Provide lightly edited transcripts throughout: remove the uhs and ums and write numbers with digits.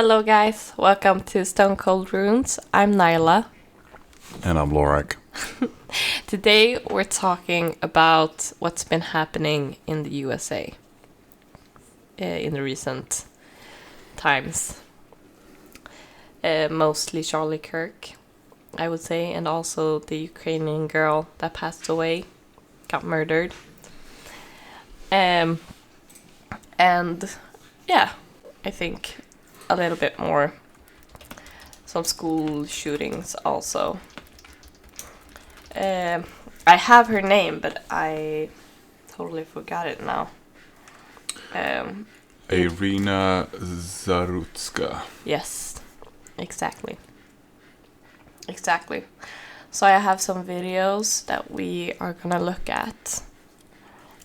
Hello, guys. Welcome to Stone Cold Runes. I'm Nyla. And I'm Lorak. Today, we're talking about what's been happening in the USA in the recent times. Mostly Charlie Kirk, I would say, and also the Ukrainian girl that passed away, got murdered. And yeah, I think a little bit more. Some school shootings also. I have her name, but I totally forgot it now. Iryna Zarutska. Yes, exactly. So I have some videos that we are gonna look at,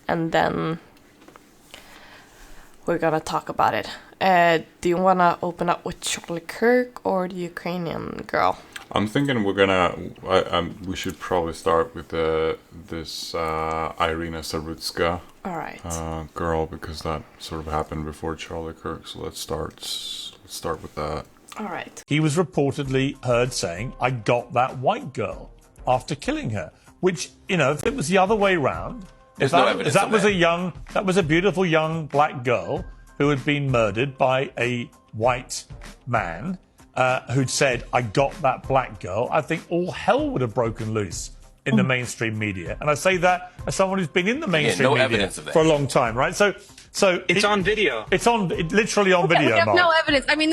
and then we're gonna talk about it. Do you wanna open up with Charlie Kirk or the Ukrainian girl? I'm thinking we should probably start with this Iryna Zarutska All right. girl, because that sort of happened before Charlie Kirk. So let's start with that. All right. He was reportedly heard saying, "I got that white girl," after killing her. Which, if it was the other way round, if that was a beautiful young black girl who had been murdered by a white man who'd said, "I got that black girl," I think all hell would have broken loose in the mainstream media. And I say that as someone who's been in the mainstream media for a long time, right? So it's on video. It's literally on video. We have Mark. no evidence. I mean,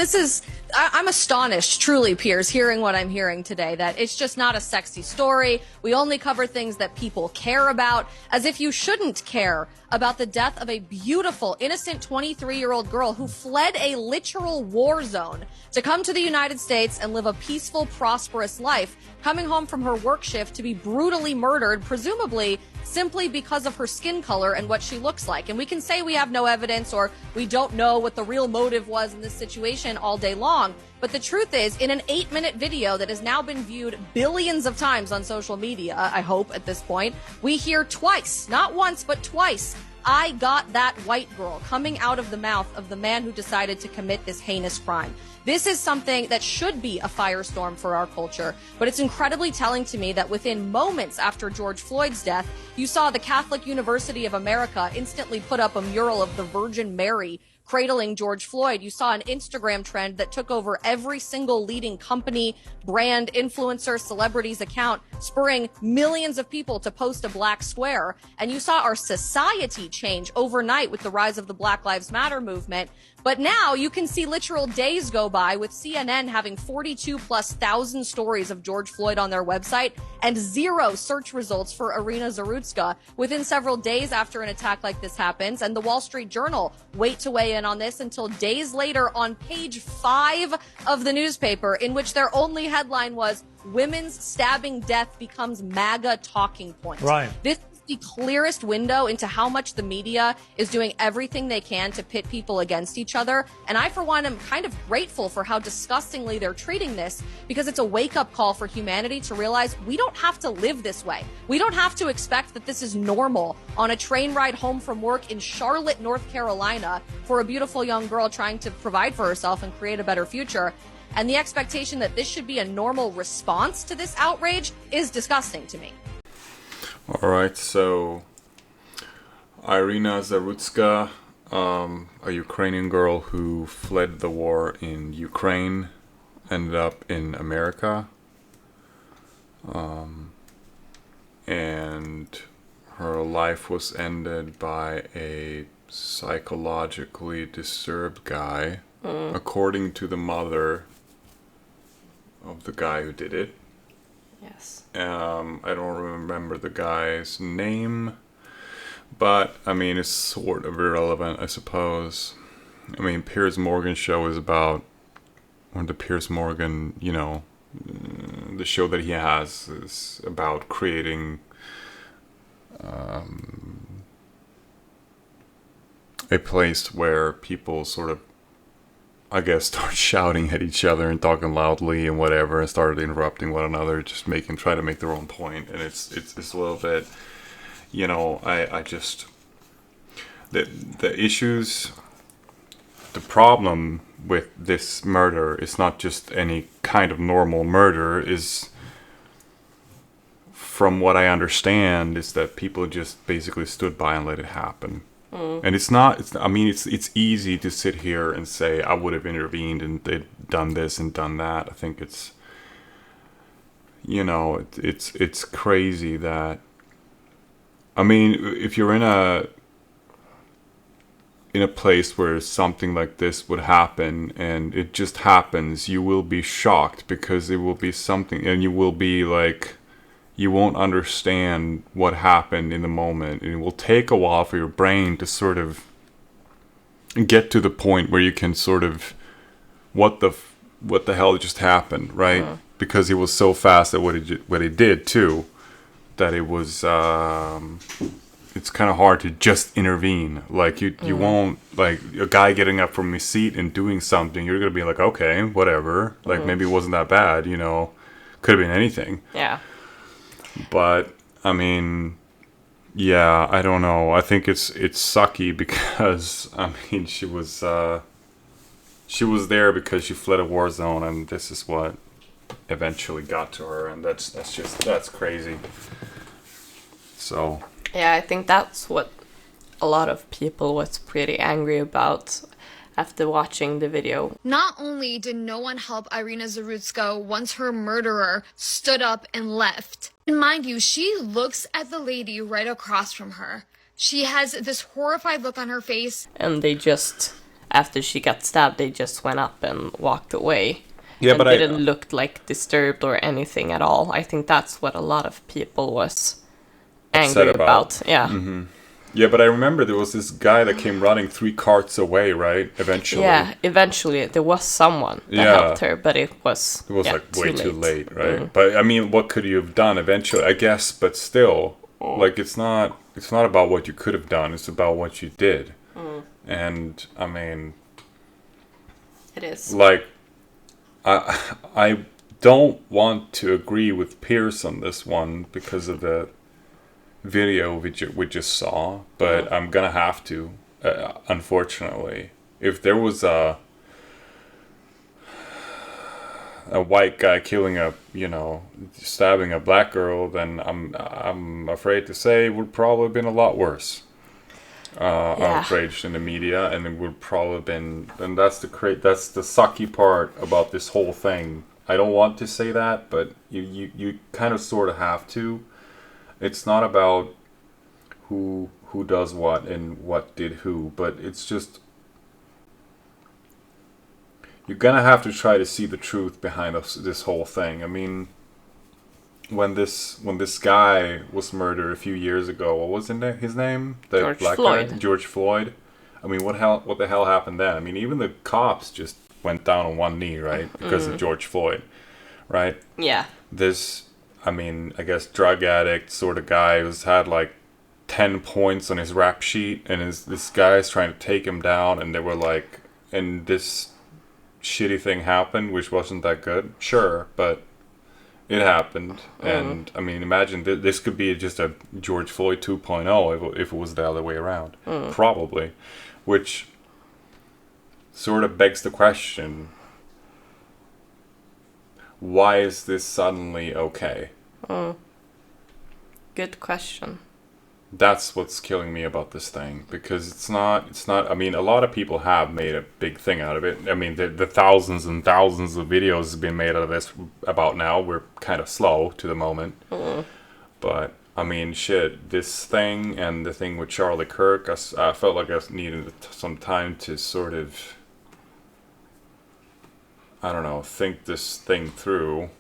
I'm astonished, truly, Piers, hearing what I'm hearing today, that it's just not a sexy story. We only cover things that people care about, as if you shouldn't care about the death of a beautiful, innocent 23-year-old girl who fled a literal war zone to come to the United States and live a peaceful, prosperous life, coming home from her work shift to be brutally murdered, presumably simply because of her skin color and what she looks like. And we can say we have no evidence or we don't know what the real motive was in this situation all day long. But the truth is, in an 8-minute video that has now been viewed billions of times on social media, I hope at this point, we hear twice, not once, but twice, "I got that white girl," coming out of the mouth of the man who decided to commit this heinous crime. This is something that should be a firestorm for our culture, but it's incredibly telling to me that within moments after George Floyd's death, you saw the Catholic University of America instantly put up a mural of the Virgin Mary cradling George Floyd. You saw an Instagram trend that took over every single leading company, brand, influencer, celebrity's account, spurring millions of people to post a black square. And you saw our society change overnight with the rise of the Black Lives Matter movement. But now you can see literal days go by with CNN having 42,000+ stories of George Floyd on their website and 0 search results for Iryna Zarutska within several days after an attack like this happens. And the Wall Street Journal wait to weigh in on this until days later on page 5 of the newspaper, in which their only headline was, "Women's stabbing death becomes MAGA talking point." Right. This is the clearest window into how much the media is doing everything they can to pit people against each other. And I, for one, am kind of grateful for how disgustingly they're treating this, because it's a wake-up call for humanity to realize we don't have to live this way. We don't have to expect that this is normal on a train ride home from work in Charlotte, North Carolina, for a beautiful young girl trying to provide for herself and create a better future. And the expectation that this should be a normal response to this outrage is disgusting to me. All right, so Iryna Zarutska, a Ukrainian girl who fled the war in Ukraine, ended up in America, and her life was ended by a psychologically disturbed guy, according to the mother of the guy who did it. Yes. I don't remember the guy's name, but I mean, it's sort of irrelevant, I suppose. I mean, Piers Morgan's show is about, or the Piers Morgan, the show that he has is about creating a place where people sort of, I guess, start shouting at each other and talking loudly and whatever, and started interrupting one another, just try to make their own point. And it's a little bit, I just, the issues the problem with this murder is not just any kind of normal murder. Is, from what I understand, is that people just basically stood by and let it happen. And it's not. It's easy to sit here and say I would have intervened and they'd done this and done that. I think it's, it's crazy that. I mean, if you're in a place where something like this would happen and it just happens, you will be shocked because it will be something, and you will be like, you won't understand what happened in the moment, and it will take a while for your brain to sort of get to the point where you can sort of, what the hell just happened, right? Because he was so fast at what he did too, that it was it's kind of hard to just intervene. Like you won't, like a guy getting up from his seat and doing something, you're gonna be like, okay, whatever, like maybe it wasn't that bad, could have been anything. Yeah. But I mean, yeah, I don't know. I think it's sucky because I mean she was there because she fled a war zone, and this is what eventually got to her, and that's crazy. So Yeah, I think that's what a lot of people was pretty angry about after watching the video. Not only did no one help Irina Zarutsko once her murderer stood up and left. And mind you, she looks at the lady right across from her. She has this horrified look on her face. And they just, after she got stabbed, they just went up and walked away. yeah, And but didn't look like disturbed or anything at all. I think that's what a lot of people was angry Upset about. Yeah. Yeah, but I remember there was this guy that came running 3 carts away, right? Eventually. Yeah, eventually there was someone that helped her, but it was like way too late, right? But I mean, what could you have done eventually? I guess, but still, like it's not about what you could have done. It's about what you did. And I mean, It is. like, I don't want to agree with Pierce on this one because of the video we just saw, but I'm gonna have to, unfortunately. If there was a white guy killing stabbing a black girl, then I'm afraid to say it would probably have been a lot worse. Outraged in the media, and it would probably have been, and that's the sucky part about this whole thing. I don't want to say that, but you kind of sort of have to. It's not about who does what and what did who, but it's just, you're gonna have to try to see the truth behind this whole thing. I mean, when this guy was murdered a few years ago, what was his name? The George black Floyd. guy, George Floyd. I mean, what the hell happened then? I mean, even the cops just went down on one knee, right, because of George Floyd, right? Yeah. This, I mean, I guess drug addict sort of guy who's had like 10 points on his rap sheet, and this guy's trying to take him down, and they were like, and this shitty thing happened, which wasn't that good. Sure, but it happened. And I mean, imagine this could be just a George Floyd 2.0 if it was the other way around. Probably. Which sort of begs the question, why is this suddenly okay? Good question. That's what's killing me about this thing, because it's not, I mean, a lot of people have made a big thing out of it. I mean, the thousands and thousands of videos have been made out of this about now. We're kind of slow to the moment. But, I mean, shit, this thing and the thing with Charlie Kirk, I felt like I needed some time to sort of, I don't know, think this thing through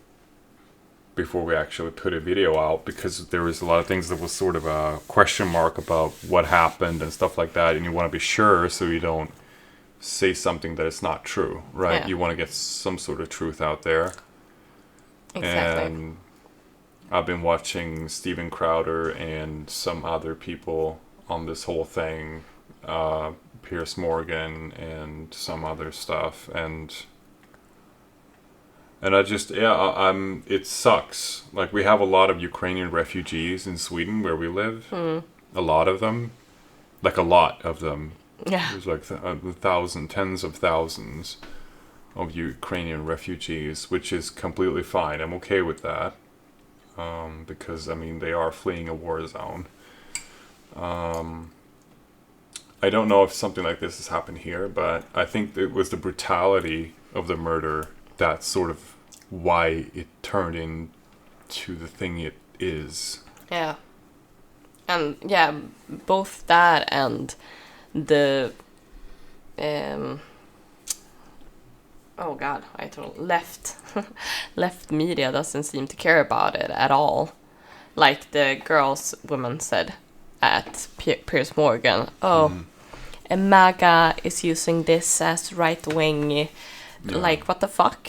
before we actually put a video out, because there was a lot of things that was sort of a question mark about what happened and stuff like that, and you want to be sure so you don't say something that is not true, right? Yeah. You want to get some sort of truth out there. Exactly. And I've been watching Steven Crowder and some other people on this whole thing, Piers Morgan and some other stuff, and I just, it sucks. Like, we have a lot of Ukrainian refugees in Sweden where we live. A lot of them. Like, a lot of them. Yeah. There's like tens of thousands of Ukrainian refugees, which is completely fine. I'm okay with that. Because, I mean, they are fleeing a war zone. I don't know if something like this has happened here, but I think it was the brutality of the murder that's sort of why it turned into the thing it is. Yeah. And yeah, both that and the oh god, I told left media doesn't seem to care about it at all. Like the woman said at Piers Morgan, and MAGA is using this as right wing. Like, what the fuck?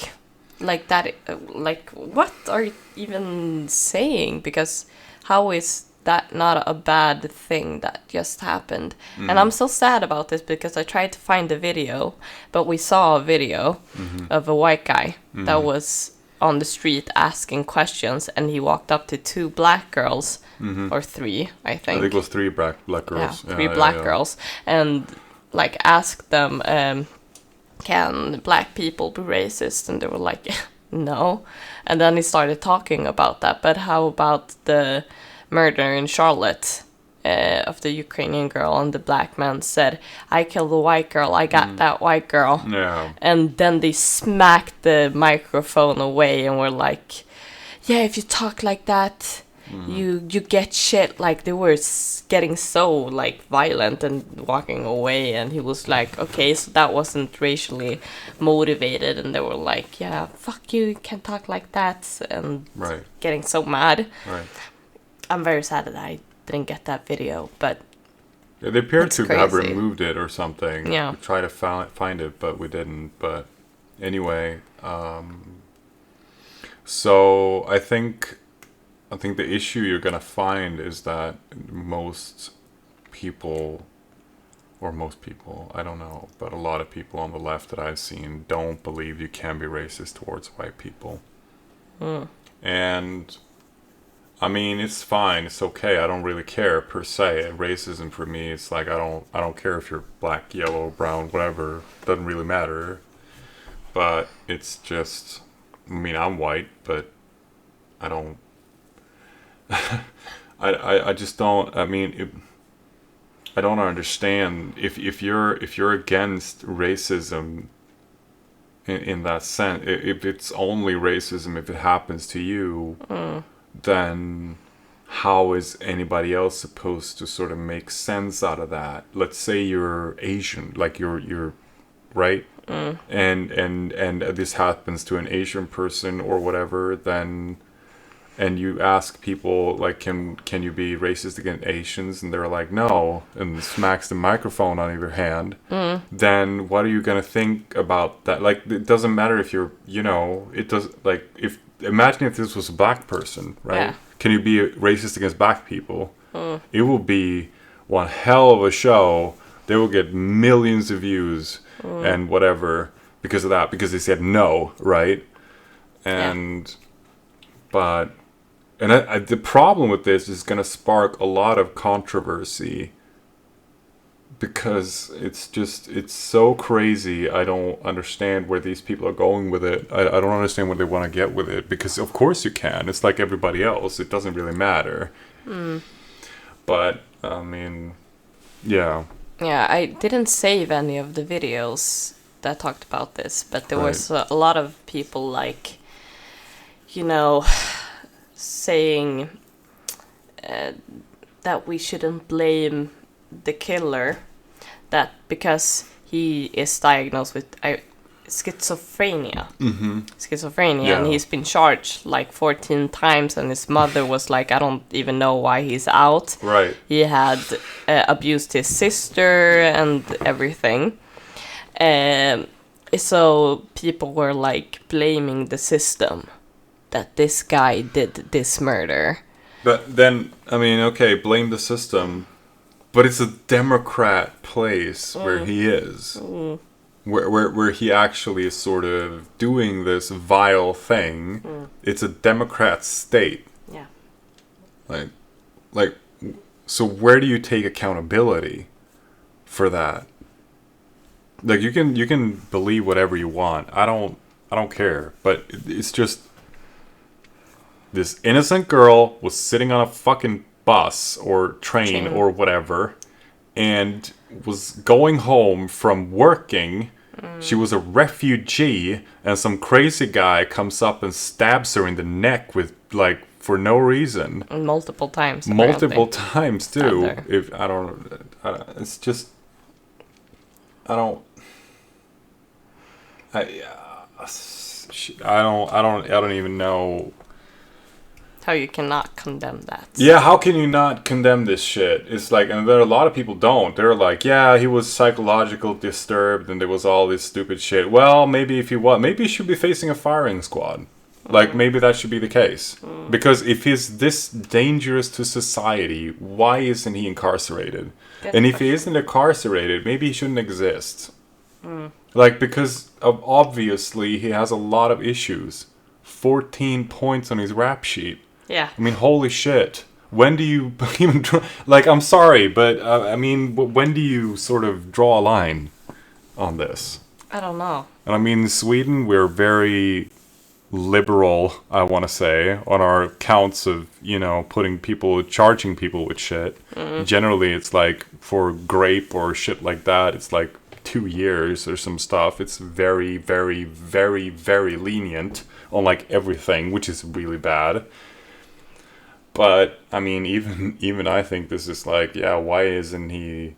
Like that, like, what are you even saying? Because how is that not a bad thing that just happened? And I'm so sad about this because I tried to find the video, but we saw a video of a white guy that was on the street asking questions, and he walked up to two black girls, or three, I think. I think it was three black girls. Yeah, three black girls, and like asked them, can black people be racist? And they were like, no. And then he started talking about that. But how about the murder in Charlotte of the Ukrainian girl, and the black man said, I killed the white girl, I got that white girl. Yeah. And then they smacked the microphone away and were like, yeah, if you talk like that, you get shit. Like, they were getting so like violent and walking away, and he was like, okay, so that wasn't racially motivated. And they were like, yeah, fuck you can't talk like that, and getting so mad. Right. I'm very sad that I didn't get that video, but yeah, they appeared to have crazy. removed it or something. Yeah. We tried to find it, but we didn't. But anyway, so I think the issue you're gonna find is that most people, I don't know, but a lot of people on the left that I've seen don't believe you can be racist towards white people. And I mean, it's fine, it's okay. I don't really care per se. Racism for me, it's like I don't care if you're black, yellow, brown, whatever. Doesn't really matter. But it's just, I mean, I'm white, but I don't. I just don't. I mean, I don't understand if you're against racism. In that sense, if it's only racism if it happens to you, then how is anybody else supposed to sort of make sense out of that? Let's say you're Asian, like you're right, and this happens to an Asian person or whatever, then. And you ask people, like, can you be racist against Asians? And they're like, no, and smacks the microphone out of your hand. Then what are you going to think about that? Like, it doesn't matter if you're, it does, like, imagine if this was a black person, right? Yeah. Can you be racist against black people? It will be one hell of a show. They will get millions of views and whatever because of that, because they said no, right? And, but... And the problem with this is going to spark a lot of controversy because it's so crazy. I don't understand where these people are going with it. I don't understand what they want to get with it, because of course you can. It's like everybody else. It doesn't really matter. But, I mean, yeah. Yeah, I didn't save any of the videos that talked about this, but there was a lot of people like, saying that we shouldn't blame the killer, that because he is diagnosed with schizophrenia, and he's been charged like 14 times, and his mother was like, I don't even know why he's out. Right. He had abused his sister and everything. So people were like blaming the system, that this guy did this murder. But then, I mean, okay, blame the system, but it's a Democrat place where he is. Where he actually is sort of doing this vile thing. It's a Democrat state. Yeah. Like, so where do you take accountability for that? Like you can believe whatever you want. I don't care. But it's just this innocent girl was sitting on a fucking bus or train or whatever, and was going home from working. She was a refugee, and some crazy guy comes up and stabs her in the neck with like for no reason. Multiple times. Multiple times too. If I don't, it's just I don't even know how you cannot condemn that. Yeah, how can you not condemn this shit? It's like, and there are a lot of people don't. They're like, yeah, he was psychologically disturbed and there was all this stupid shit. Well, maybe if he was, maybe he should be facing a firing squad. Like, maybe that should be the case. Because if he's this dangerous to society, why isn't he incarcerated? And if he isn't incarcerated, maybe he shouldn't exist. Like, because obviously he has a lot of issues. 14 points on his rap sheet. Yeah. I mean, holy shit. When do you even... Like, I'm sorry, but, I mean, when do you sort of draw a line on this? I don't know. And I mean, in Sweden, we're very liberal, I want to say, on our counts of, you know, charging people with shit. Generally, it's like, for grape or shit like that, it's like 2 years or some stuff. It's very, very, very, very lenient on like everything, which is really bad. But I mean, even I think this is like, yeah, why isn't he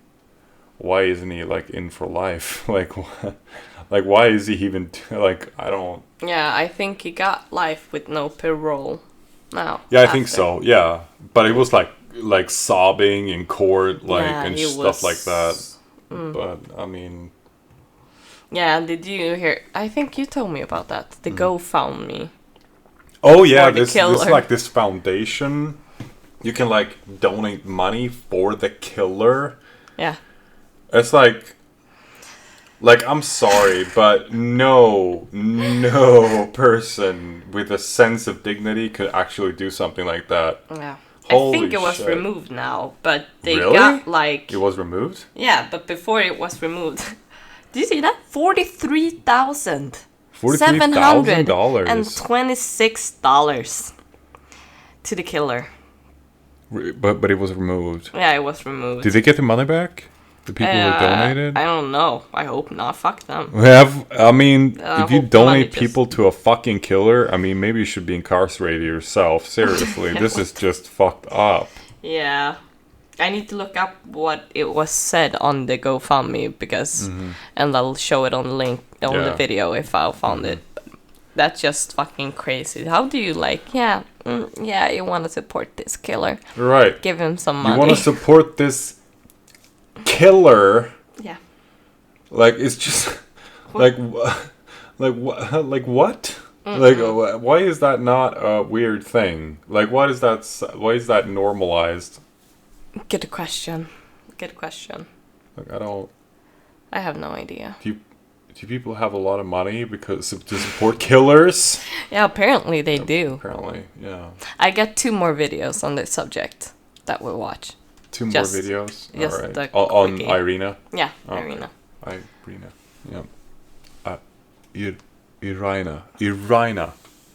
like in for life? Like why is he even like, I don't... Yeah, I think he got life with no parole now. Yeah, I think so. Yeah, but it was like sobbing in court, like, and stuff like that. But I mean, yeah, did you hear? I think you told me about that. The GoFundMe. Oh yeah, this like this foundation. You can like donate money for the killer. Yeah. It's like I'm sorry, but no person with a sense of dignity could actually do something like that. Yeah. Holy I think it was shit. removed now, but they Really? got like... It was removed? Yeah, but before it was removed... Do you see that? $43,726 to the killer. But it was removed. Yeah, it was removed. Did they get the money back? The people who donated? I don't know. I hope not. Fuck them. I mean, if you hope donate money people to a fucking killer, I mean, maybe you should be incarcerated yourself. Seriously, this is just fucked up. Yeah. I need to look up what it was said on the GoFundMe because, and I'll show it on the link on the video if I found it. That's just fucking crazy. How do you like? Yeah, you want to support this killer? Right. Give him some money. You want to support this killer? Yeah. Like it's just like what? Like why is that not a weird thing? Like why is that normalized? Good question. Like I have no idea. Do people have a lot of money to support killers? Yeah, apparently they do. Apparently, yeah. I got 2 more videos on this subject that we'll watch. 2 more videos? Just all right. On Iryna? Yeah, okay. Iryna. Iryna, yeah. Iryna.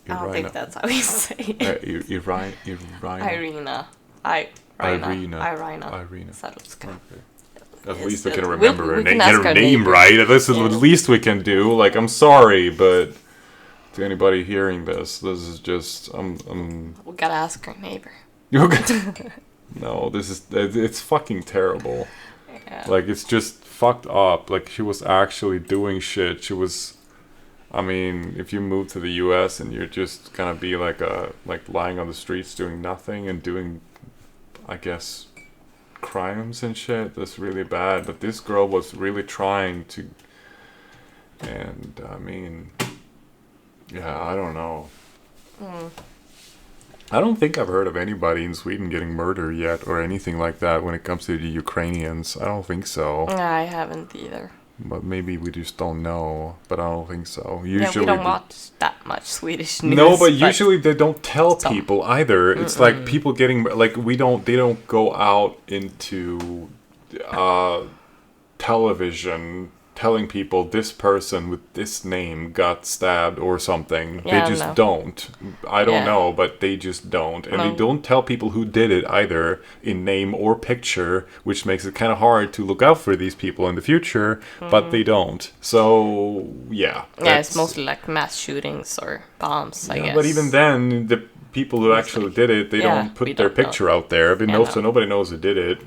I don't think that's how you say it. Iryna. Iryna. Okay. At least we can remember her name. Get her name right. This is the least we can do. Like, I'm sorry, but to anybody hearing this is just We gotta ask our neighbor. No, it's fucking terrible. Yeah. Like, it's just fucked up. Like, she was actually doing shit. She was... I mean, if you move to the U.S. and you're just gonna be like lying on the streets doing nothing and doing, I guess, crimes and shit, that's really bad. But this girl was really trying to, and I mean, yeah, I don't know. I don't think I've heard of anybody in Sweden getting murdered yet or anything like that when it comes to the Ukrainians. I don't think so. I haven't either. But maybe we just don't know. But I don't think so. Usually yeah, we don't watch that much Swedish news. No, but usually they don't tell people either. It's like people getting like they don't go out into television telling people this person with this name got stabbed or something. Yeah, they just don't. I don't know, but they just don't. And they don't tell people who did it either in name or picture, which makes it kind of hard to look out for these people in the future, but they don't. So, yeah. Yeah, it's mostly like mass shootings or bombs, I guess. But even then, the people who actually did it, they don't put their picture out there. So nobody knows who did it.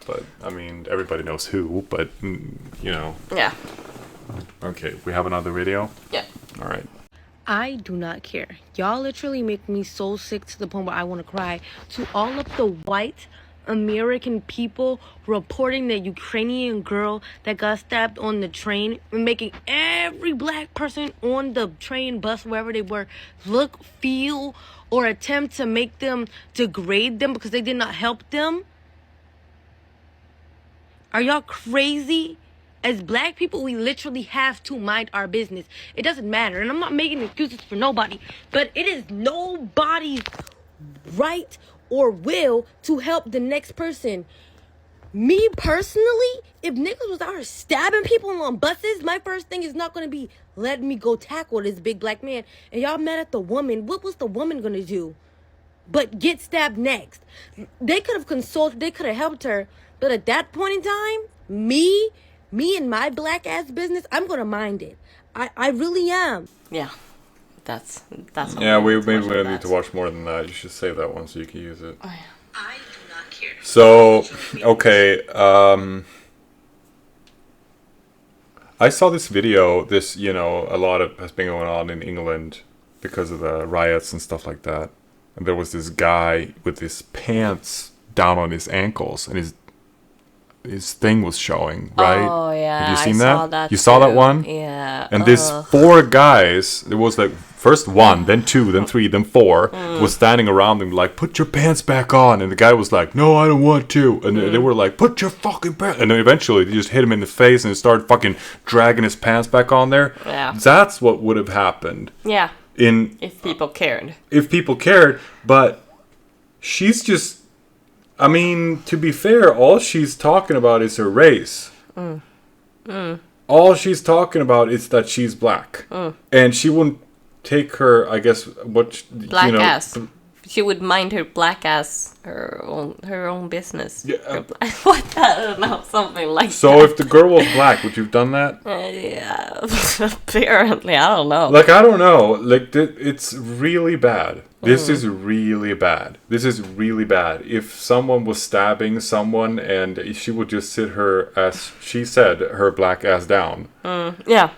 But, I mean, everybody knows who, but, you know. Yeah. Okay, we have another video? Yeah. All right. I do not care. Y'all literally make me so sick to the point where I want to cry. To all of the white American people reporting that Ukrainian girl that got stabbed on the train and making every black person on the train, bus, wherever they were, look, feel, or attempt to make them degrade them because they did not help them. Are y'all crazy? As black people, we literally have to mind our business. It doesn't matter. And I'm not making excuses for nobody. But it is nobody's right or will to help the next person. Me personally, if niggas was out here stabbing people on buses, my first thing is not going to be, let me go tackle this big black man. And y'all mad at the woman. What was the woman going to do? But get stabbed next. They could have consulted. They could have helped her. But at that point in time, me and my black ass business, I'm gonna mind it. I really am. Yeah, that's. Yeah, we maybe we need to watch more than that. You should save that one so you can use it. Oh, yeah. I do not care. So, okay, I saw this video. This, you know, a lot of has been going on in England because of the riots and stuff like that. And there was this guy with his pants down on his ankles, and his thing was showing, right? Oh, yeah. Have you seen saw that? You too. saw that one? Yeah. And this 4 guys, there was like first 1, then 2, then 3, then 4, was standing around him like, put your pants back on. And the guy was like, no, I don't want to. And they were like, put your fucking pants. And then eventually they just hit him in the face and started fucking dragging his pants back on there. Yeah. That's what would have happened. Yeah. If people cared. If people cared. But she's just... I mean, to be fair, all she's talking about is her race. All she's talking about is that she's black. And she wouldn't take her, I guess, black ass. She would mind her black ass, her own business. Yeah. What? I don't know, something like that. So if the girl was black, would you have done that? Yeah, apparently, I don't know. Like, I don't know. Like, it's really bad. This is really bad. This is really bad. If someone was stabbing someone and she would just sit her, as she said, her black ass down. Yeah.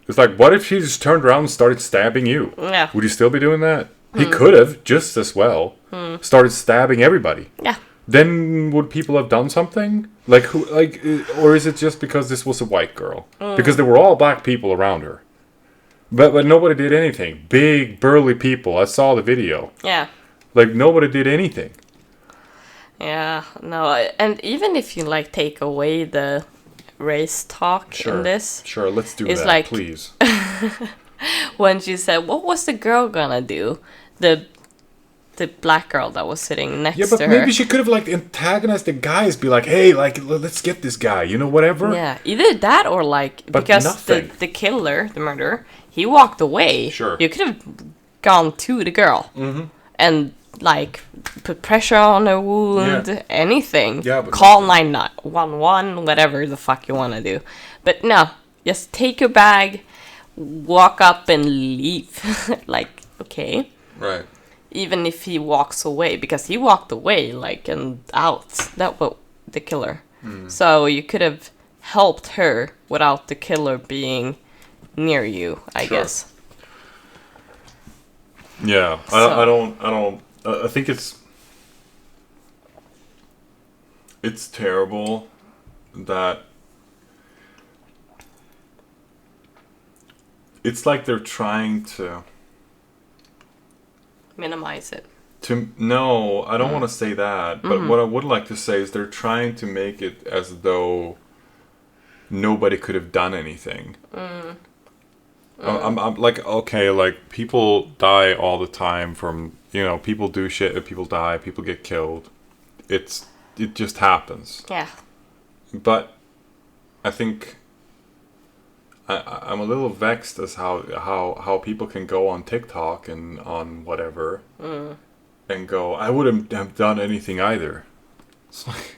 It's like, what if she just turned around and started stabbing you? Yeah. Would you still be doing that? He could have, just as well, started stabbing everybody. Yeah. Then would people have done something? Like, who? Like, or is it just because this was a white girl? Because there were all black people around her. But nobody did anything. Big, burly people. I saw the video. Yeah. Like, nobody did anything. Yeah, no, and even if you, like, take away the race talk in this... Sure, let's do it's that, like, please. When she said, what was the girl gonna do? The black girl that was sitting next to her. Yeah, but maybe she could have, like, antagonized the guys. Be like, hey, like, let's get this guy. You know, whatever. Yeah, either that or, like... But because the killer, the murderer, he walked away. Sure. You could have gone to the girl. And, like, put pressure on her wound. Anything. Yeah, but call 911, whatever the fuck you want to do. But no, just take your bag, walk up and leave. Like, okay. Right. Even if he walks away, because he walked away, like, and out. That was the killer. So you could have helped her without the killer being near you, I guess. Yeah, I don't. I think it's terrible that it's like they're trying to minimize it. No, I don't want to say that, but what I would like to say is they're trying to make it as though nobody could have done anything. I'm like, okay, like, people die all the time from, you know, people do shit, people die, people get killed. It just happens. Yeah. But I think I'm a little vexed as how people can go on TikTok and on whatever and go, I wouldn't have done anything either. It's like,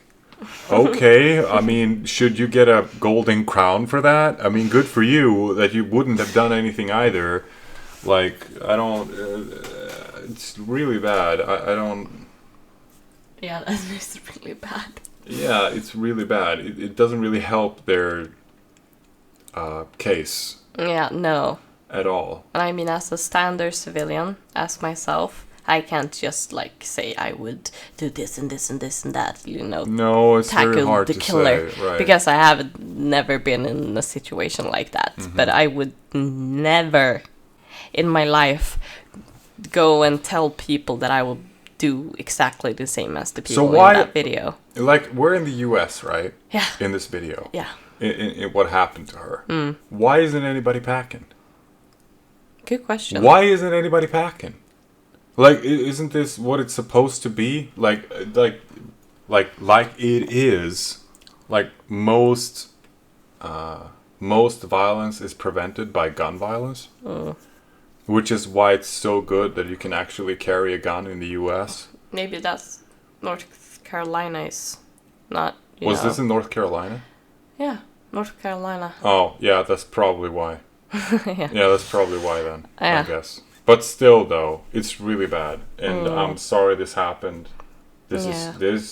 okay, I mean, should you get a golden crown for that? I mean, good for you that you wouldn't have done anything either. Like, I don't... it's really bad. I don't... Yeah, that is really bad. Yeah, it's really bad. It doesn't really help their case. Yeah, no. At all. And I mean, as a standard civilian, as myself, I can't just like say I would do this and this and this and that, you know. No, it's very tackle hard the to killer, say, right? Because I have never been in a situation like that. But I would never, in my life, go and tell people that I will do exactly the same as the people in that video. Like, we're in the U.S., right? Yeah. In this video. Yeah. In what happened to her. Why isn't anybody packing? Good question. Why isn't anybody packing? Like, isn't this what it's supposed to be? Like it is. Like, most violence is prevented by gun violence. Which is why it's so good that you can actually carry a gun in the U.S. Maybe that's North Carolina is not, Was this in North Carolina? Yeah, North Carolina. Oh, yeah, that's probably why. Yeah, that's probably why then, yeah. I guess. But still, though, it's really bad. And I'm sorry this happened. This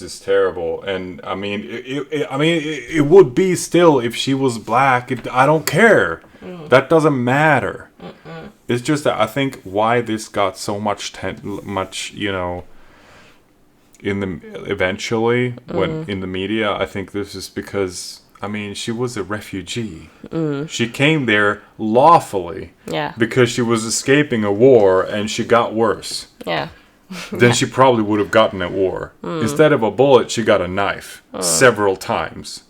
is terrible. And, I mean, it would be still if she was black. I don't care. That doesn't matter. It's just that I think why this got so much, you know, eventually when in the media, I think this is because, I mean, she was a refugee. She came there lawfully. Yeah. Because she was escaping a war and she got worse. Yeah. Then she probably would have gotten a war. Instead of a bullet, she got a knife several times.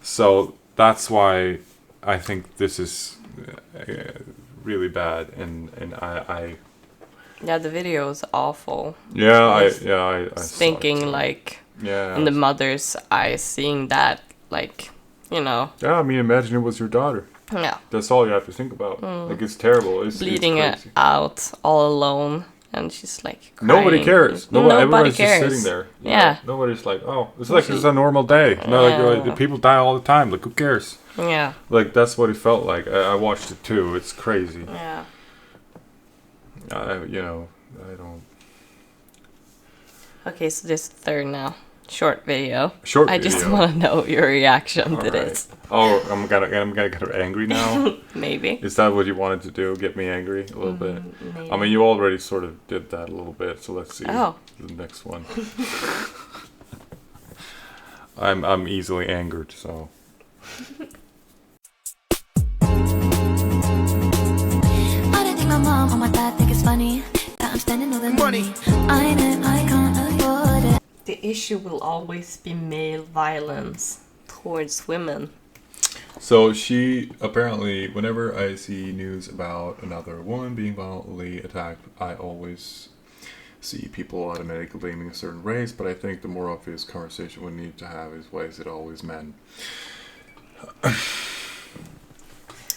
So that's why I think this is really bad, and I Yeah, the video is awful. Yeah, I was thinking like in the mother's eyes, seeing that, like, you know. Yeah, I mean, imagine it was your daughter. Yeah. That's all you have to think about. Like, it's terrible. It's bleeding it's it out all alone, and she's like crying. Nobody cares. Everyone's cares. just sitting there. Yeah. Nobody's like, oh, it's like it's a normal day. No, like, people die all the time. Like, who cares? Yeah. Like, that's what it felt like. I watched it too. It's crazy. Yeah. I don't. Okay, so this third now. Short video. I just want to know your reaction to this. Oh, I'm gonna get angry now. Maybe. Is that what you wanted to do? Get me angry a little bit? Maybe. I mean, you already sort of did that a little bit, so let's see the next one. I'm easily angered, so. I don't think my mom or my dad think it's funny that I'm spending all the money. I can't afford it. The issue will always be male violence towards women. So she apparently, whenever I see news about another woman being violently attacked, I always see people automatically blaming a certain race, but I think the more obvious conversation we need to have is, why is it always men?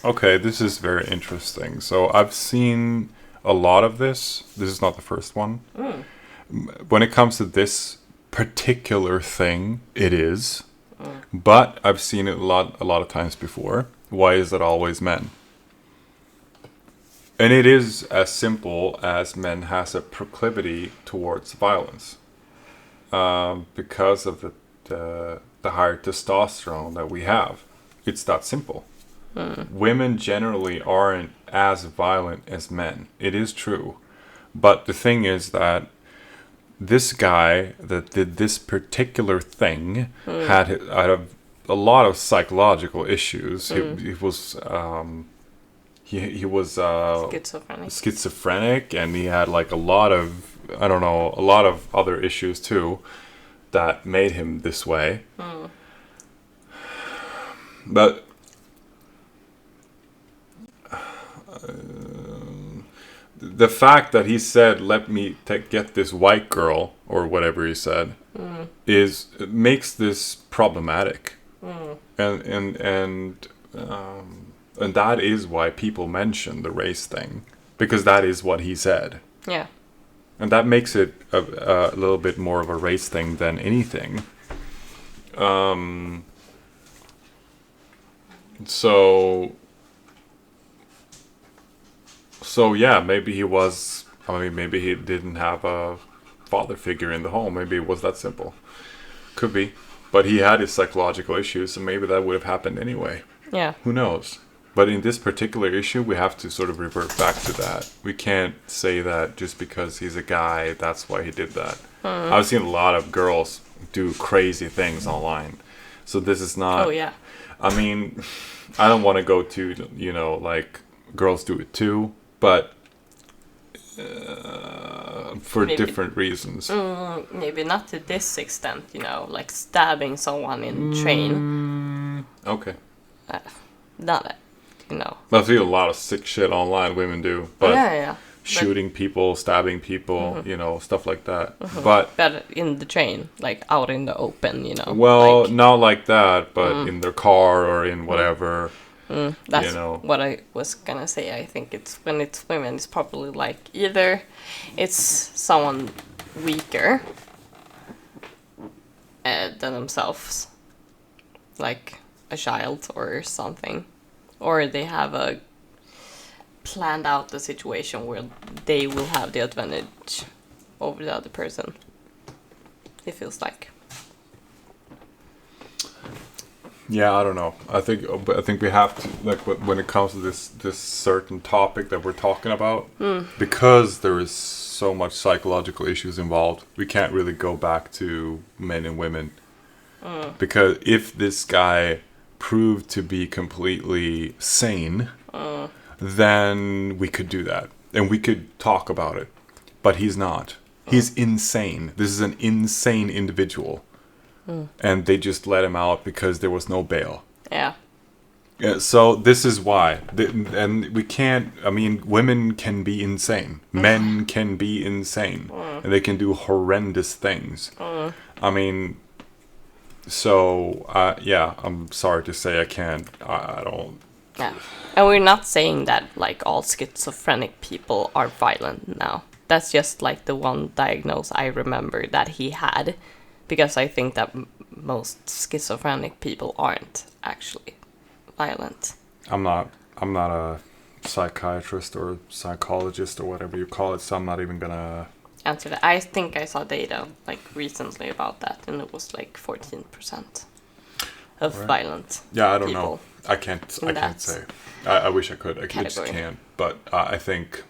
Okay, this is very interesting. So I've seen a lot of this. This is not the first one. When it comes to this particular thing, it is. But I've seen it a lot of times before. Why is it always men? And it is as simple as men has a proclivity towards violence. Because of the higher testosterone that we have. It's that simple. Women generally aren't as violent as men. It is true. But the thing is that this guy that did this particular thing had a lot of psychological issues. He was schizophrenic, and he had like a lot of other issues too that made him this way. But the fact that he said, "Let me get this white girl," or whatever he said, makes this problematic. And And that is why people mention the race thing. Because that is what he said. Yeah. And that makes it a little bit more of a race thing than anything. So yeah, maybe he was... I mean, maybe he didn't have a father figure in the home. Maybe it was that simple. Could be. But he had his psychological issues, so maybe that would have happened anyway. Yeah. Who knows? But in this particular issue, we have to sort of revert back to that. We can't say that just because he's a guy, that's why he did that. I've seen a lot of girls do crazy things online. So this is not... Oh, yeah. I mean, I don't want to go to, you know, like, girls do it too, but for different reasons. Maybe not to this extent, you know, like stabbing someone in train. Okay. Not, you know. I see a lot of sick shit online women do, but Yeah. shooting people, stabbing people, you know, stuff like that. But in the train, like out in the open, you know. well, like, not like that, but in their car or in whatever. that's you know. what I was gonna say. I think it's when it's women, it's probably like either it's someone weaker than themselves, like a child or something, or they have planned out the situation where they will have the advantage over the other person. It feels like. Yeah, I don't know. I think we have to, like, when it comes to this certain topic that we're talking about, because there is so much psychological issues involved, we can't really go back to men and women. Because if this guy proved to be completely sane, then we could do that. And we could talk about it. But he's not. He's insane. This is an insane individual. And they just let him out because there was no bail. Yeah. So this is why. And we can't... I mean, women can be insane. Men can be insane. And they can do horrendous things. I mean... So, yeah, I'm sorry to say I can't... I don't... Yeah. And we're not saying that, like, all schizophrenic people are violent now. That's just, like, the one diagnosis I remember that he had. Because I think that most schizophrenic people aren't actually violent. I'm not a psychiatrist or psychologist or whatever you call it, so I'm not even gonna answer that. I think I saw data like recently about that, and it was like 14% of violent. Yeah, I don't people know. I can't say. I wish I could. I just can't. But I think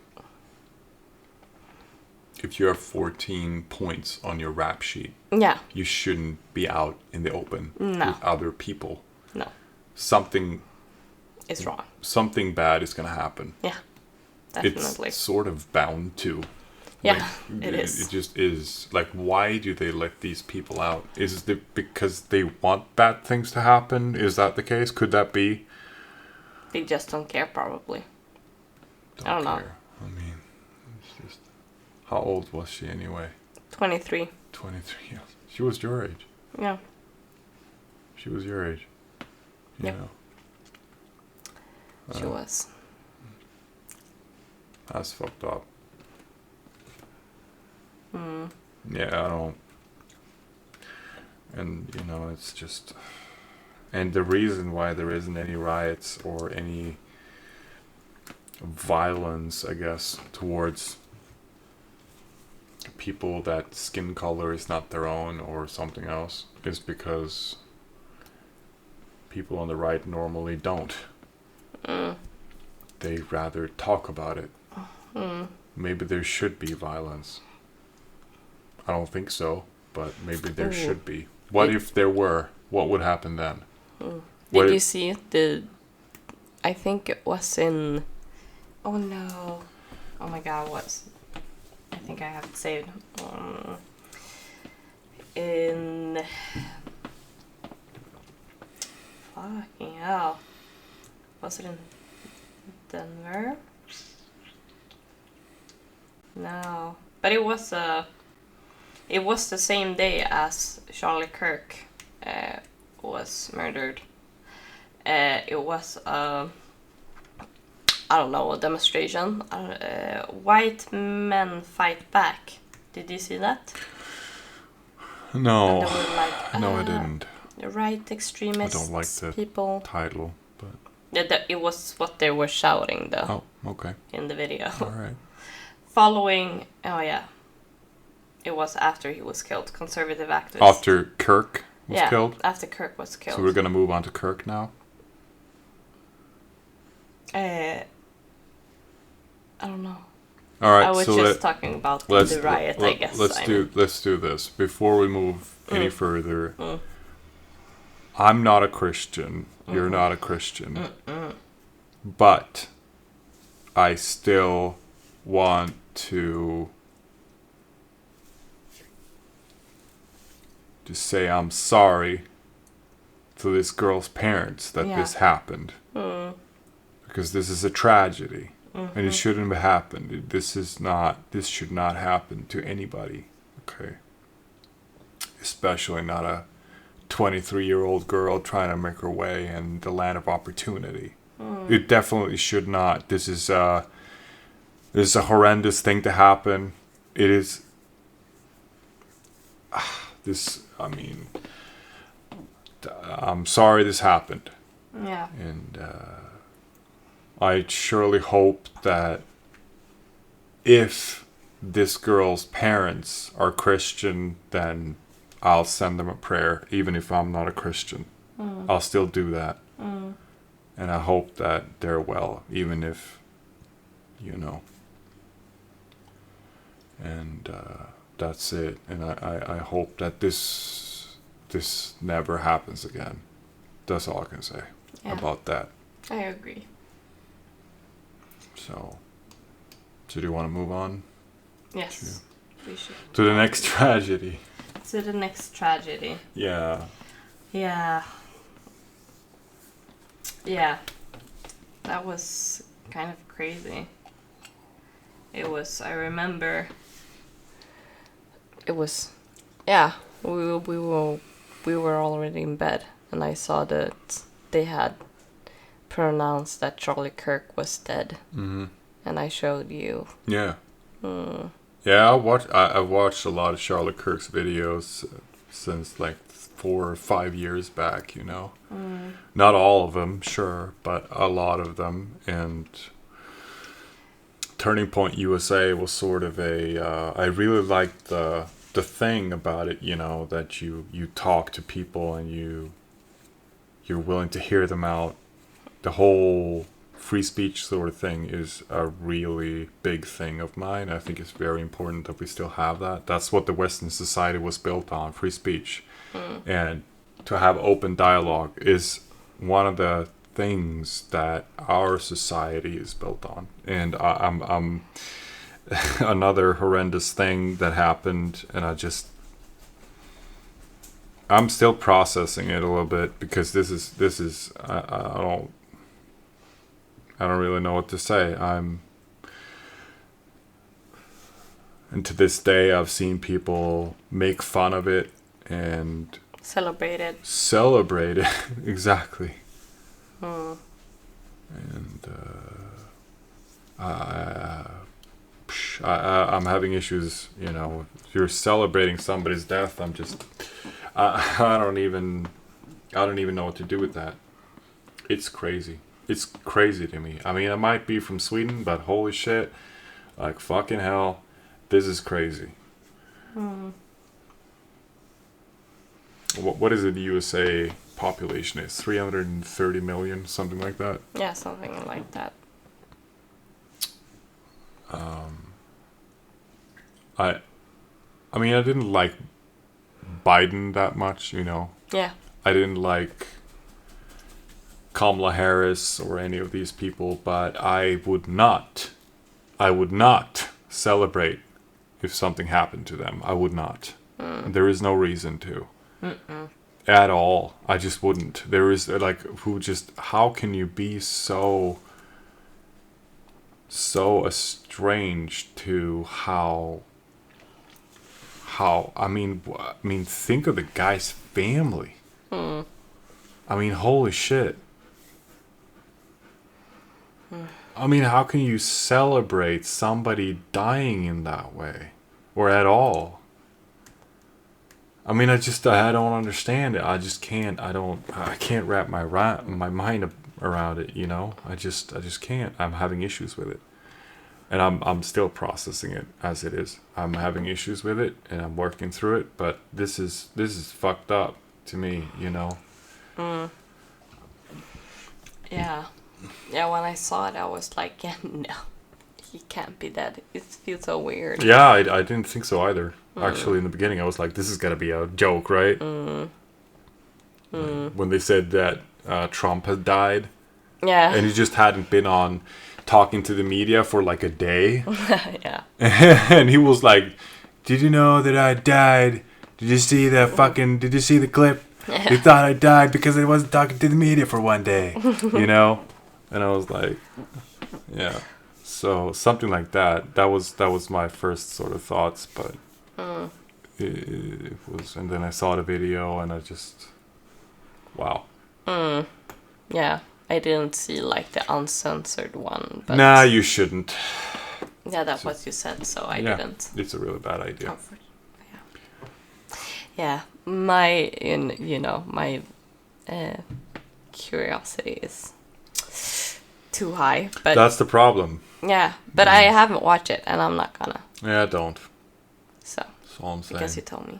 if you have 14 points on your rap sheet, you shouldn't be out in the open with other people. No. Something is wrong. Something bad is going to happen. Yeah, definitely. It's sort of bound to. Yeah, it is. It just is. Like, why do they let these people out? Is it because they want bad things to happen? Is that the case? Could that be? They just don't care, probably. I don't know. I mean, it's just... How old was she anyway? 23. 23. Yeah. She was your age. Yeah. She was your age. You know. She was. That's fucked up. Yeah, I don't... And, you know, it's just... And the reason why there isn't any riots or any violence, I guess, towards people that skin color is not their own or something else is because people on the right normally don't. They rather talk about it. Maybe there should be violence. I don't think so, but maybe there should be. What if there were? What would happen then? Did you see I think it was in... Oh no. Oh my god, I think I have it saved. In... Fucking hell. Was it in Denver? No. But it was the same day as Charlie Kirk was murdered. It was a I don't know, a demonstration. White men fight back. Did you see that? No. And they were like, No, I didn't. Right extremists. I don't like the people. title, but It was what they were shouting, though. oh, okay. In the video. All right. Following, it was after he was killed. Conservative activists. After Kirk was killed? After Kirk was killed. So we're going to move on to Kirk now? I don't know. All right, I was so just talking about the riot, I guess. Let's do this. Before we move any further, I'm not a Christian. You're not a Christian. But I still want to say I'm sorry to this girl's parents that this happened. Because this is a tragedy. And it shouldn't have happened. This should not happen to anybody. Okay. Especially not a 23-year-old girl trying to make her way in the land of opportunity. It definitely should not. This is a horrendous thing to happen. It is. I'm sorry this happened. Yeah. And I surely hope that if this girl's parents are Christian, then I'll send them a prayer, even if I'm not a Christian. I'll still do that. And I hope that they're well, even if, And that's it. And I hope that this never happens again. That's all I can say about that. I agree. So do you want to move on? Yes, we should. To the next tragedy. To the next tragedy. Yeah. Yeah. Yeah. That was kind of crazy. It was, I remember, it was, we were already in bed, and I saw that they had pronounced that Charlie Kirk was dead. Mm-hmm. And I showed you. Yeah. Yeah, I've watched a lot of Charlie Kirk's videos since like 4 or 5 years back, Not all of them, sure, but a lot of them. And Turning Point USA was sort of I really liked the thing about it, that you talk to people and you're willing to hear them out. The whole free speech sort of thing is a really big thing of mine. I think it's very important that we still have that. That's what the Western society was built on, free speech. And to have open dialogue is one of the things that our society is built on. And I'm another horrendous thing that happened, and I'm still processing it a little bit, because this is I don't really know what to say. And to this day, I've seen people make fun of it and celebrate it. Exactly. And I'm having issues. If you're celebrating somebody's death, I don't even know what to do with that. It's crazy. It's crazy to me. I mean, I might be from Sweden, but holy shit, like fucking hell, this is crazy. What is it? The USA population is 330 million, something like that. Yeah, something like that. I mean, I didn't like Biden that much, Yeah. I didn't like Kamala Harris or any of these people, but I would not celebrate if something happened to them. I would not. There is no reason to. At all. I just wouldn't. There is how can you be so estranged to how I mean think of the guy's family. I mean, holy shit. I mean, how can you celebrate somebody dying in that way? Or at all? I mean, I don't understand it. I just can't, I can't wrap my mind around it, you know? I just can't. I'm having issues with it. And I'm still processing it as it is. I'm having issues with it, and I'm working through it, but this is fucked up to me, you know? Yeah. Yeah, when I saw it, I was like, yeah, no, he can't be dead. It feels so weird. Yeah, I didn't think so either. Actually, in the beginning, I was like, this is gonna be a joke, right? When they said that Trump had died. Yeah. And he just hadn't been on talking to the media for like a day. Yeah. And he was like, did you know that I died? Did you see the clip? They thought I died because I wasn't talking to the media for one day. You know? And I was like, yeah. So something like that. That was my first sort of thoughts, but it was, and then I saw the video and I just, wow. Yeah. I didn't see like the uncensored one, but Nah, you shouldn't. yeah, that's what you said, so I didn't. It's a really bad idea. Yeah, my curiosity is too high, but That's the problem. yeah, but I haven't watched it, and I'm not gonna. Yeah, don't. So That's all I'm saying. because you told me,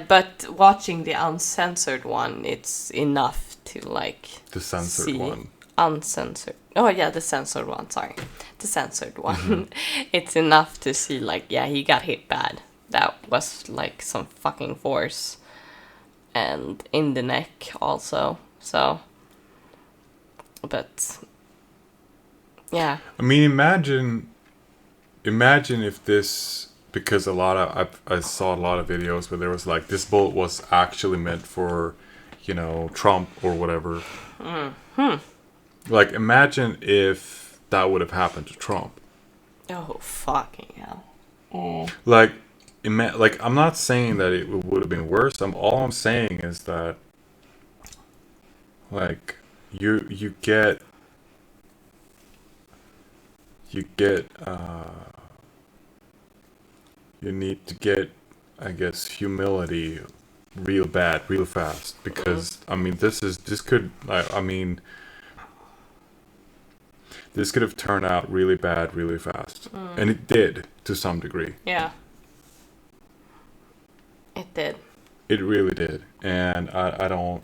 but watching the uncensored one, it's enough to like The censored see one. uncensored. Oh yeah, the censored one. Sorry, the censored one. It's enough to see like, yeah, he got hit bad. That was like some fucking force, and in the neck also. So, but yeah, I mean, imagine if this, because I saw a lot of videos where there was like, this bullet was actually meant for, you know, Trump or whatever. Like, imagine if that would have happened to Trump. oh fucking hell. Like, I'm not saying that it would have been worse. All I'm saying is that, like, you need to get, I guess, humility real bad, real fast, because I mean, this could have turned out really bad, really fast, and it did to some degree. Yeah, it did. It really did, and I don't.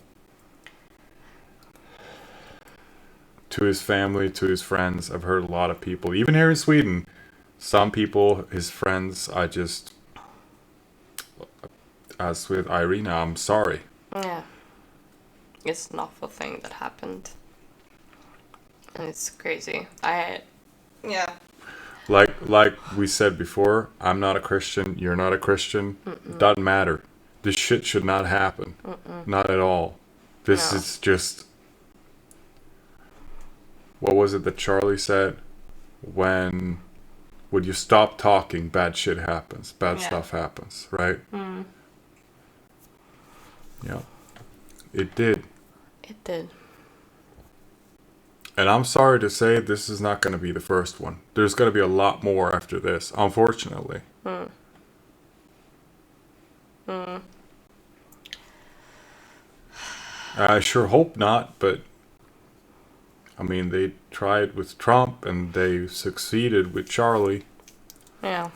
To his family, to his friends, I've heard a lot of people, even here in Sweden, some people, his friends, as with Iryna, I'm sorry. Yeah, it's an awful thing that happened, and it's crazy. Yeah. Like we said before, I'm not a Christian, you're not a Christian. Doesn't matter. This shit should not happen. Not at all. This is just... What was it that Charlie said? When you stop talking, bad shit happens. Bad stuff happens, right? Yeah. It did. It did. And I'm sorry to say, this is not going to be the first one. There's going to be a lot more after this, unfortunately. I sure hope not, but I mean, they tried with Trump and they succeeded with Charlie. Yeah.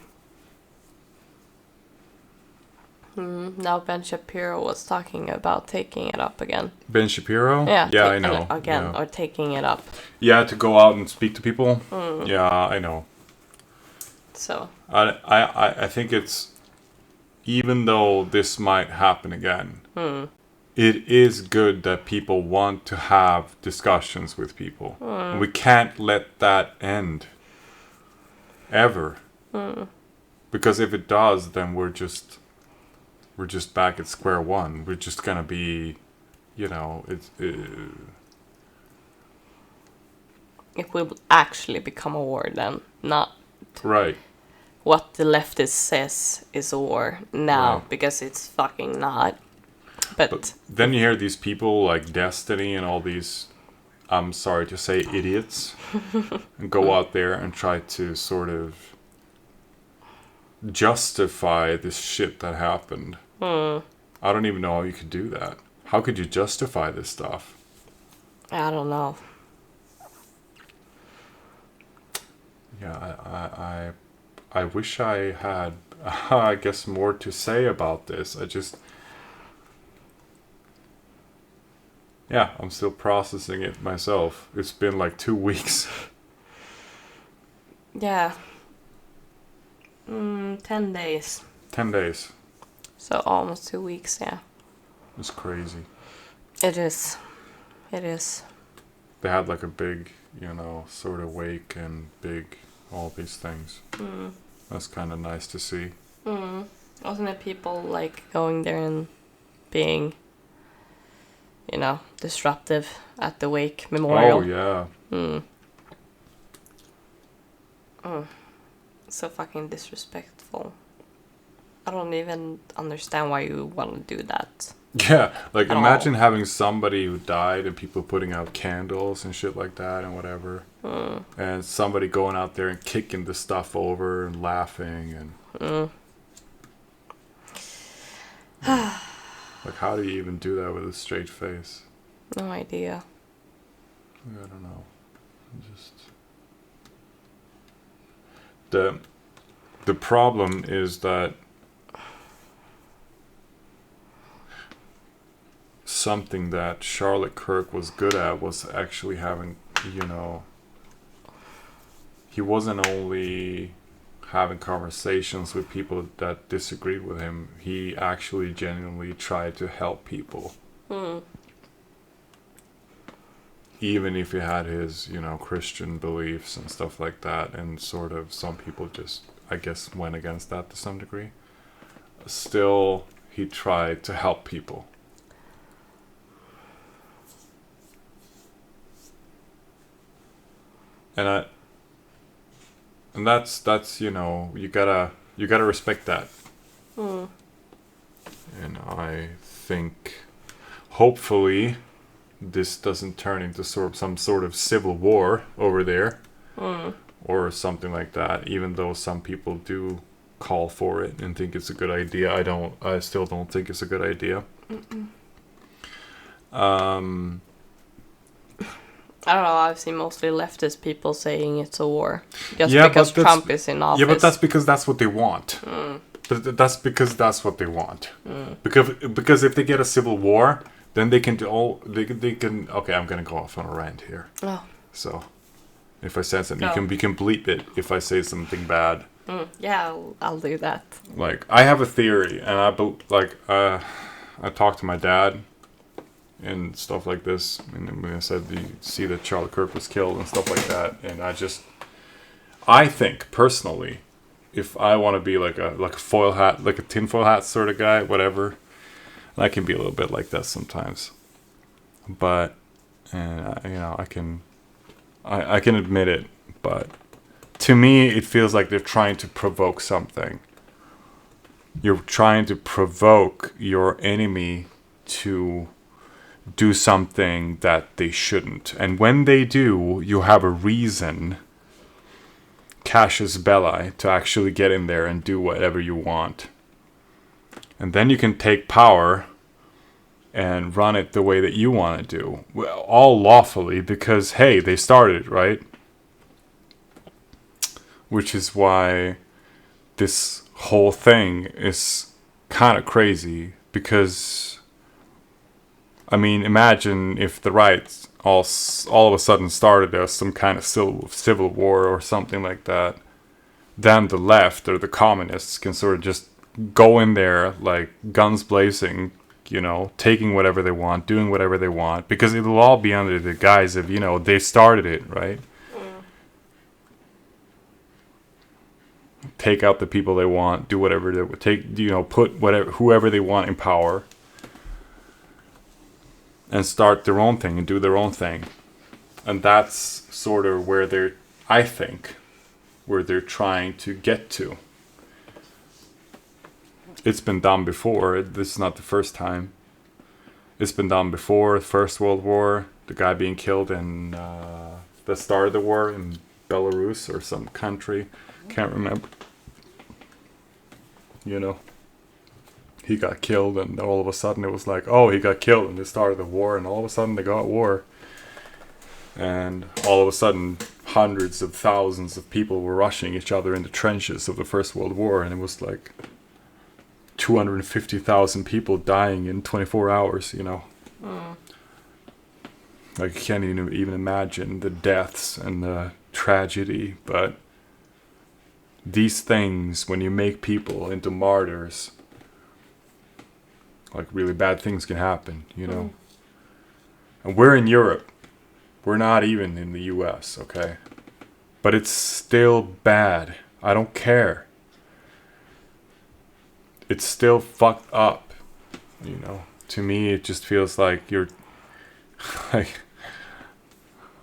Now Ben Shapiro was talking about taking it up again. Ben Shapiro? Yeah, I know. Again, yeah. or taking it up. Yeah, to go out and speak to people? Yeah, I know. So. I think it's, even though this might happen again, it is good that people want to have discussions with people. We can't let that end. Ever. Because if it does, then we're just back at square one. We're just gonna be, you know, it will actually become a war then, not right. What the leftist says is a war now, Right. because it's fucking not. But then you hear these people like Destiny and all these I'm sorry to say, idiots, and go out there and try to sort of justify this shit that happened. I don't even know how you could do that. How could you justify this stuff? I don't know. Yeah, I wish I had, I guess, more to say about this. Yeah, I'm still processing it myself. It's been like 2 weeks. Yeah. 10 days. 10 days. So almost 2 weeks, yeah. It's crazy. It is. It is. They had like a big, sort of wake and big, all these things. That's kind of nice to see. Wasn't it people like going there and being, disruptive at the wake memorial? Oh, yeah. So fucking disrespectful. I don't even understand why you want to do that. Yeah, like At imagine all. having somebody who died and people putting out candles and shit like that and whatever. And somebody going out there and kicking the stuff over and laughing and... Like, how do you even do that with a straight face? No idea. I don't know. Just... The problem is that something that Charlotte Kirk was good at was actually having, he wasn't only having conversations with people that disagreed with him, he actually genuinely tried to help people. Even if he had his, Christian beliefs and stuff like that, and sort of some people just, I guess, went against that to some degree. Still, he tried to help people. And that's you gotta respect that. And I think, hopefully, this doesn't turn into some sort of civil war over there, or something like that. Even though some people do call for it and think it's a good idea, I still don't think it's a good idea. I don't know, I've seen mostly leftist people saying it's a war. Just because Trump is in office. Yeah, but that's because that's what they want. That's because that's what they want. Because if they get a civil war, then they can do all... They can... Okay, I'm going to go off on a rant here. Oh. So, if I say something, you can bleep it if I say something bad. Yeah, I'll do that. Like, I have a theory, and I talked to my dad and stuff like this, and when I said you see that Charlie Kirk was killed and stuff like that, and I think personally, if I want to be like a foil hat, like a tinfoil hat sort of guy, whatever, and I can be a little bit like that sometimes, but I can admit it, but to me it feels like they're trying to provoke something. You're trying to provoke your enemy to do something that they shouldn't. And when they do, you have a reason, casus belli, to actually get in there and do whatever you want. And then you can take power and run it the way that you want to do. Well, all lawfully, because, hey, they started it, right? Which is why this whole thing is kind of crazy, because... I mean, imagine if the right all of a sudden started as some kind of civil war or something like that. Then the left or the communists can sort of just go in there like guns blazing, taking whatever they want, doing whatever they want, because it'll all be under the guise of, they started it, right? Take out the people they want, do whatever they take, put whoever they want in power. And start their own thing and do their own thing. And that's sort of where they're trying to get to. It's been done before. This is not the first time. It's been done before. First World War. the guy being killed in the start of the war in Belarus or some country. Can't remember. You know, he got killed, and all of a sudden it was like, oh, he got killed in the start of the war, and all of a sudden they got war. And all of a sudden, hundreds of thousands of people were rushing each other in the trenches of the First World War, and it was like 250,000 people dying in 24 hours, you know. Like, you can't even imagine the deaths and the tragedy, but these things, when you make people into martyrs, like, really bad things can happen, you know. And we're in Europe. We're not even in the US, okay? But it's still bad. I don't care. It's still fucked up, you know. To me, it just feels like you're... like...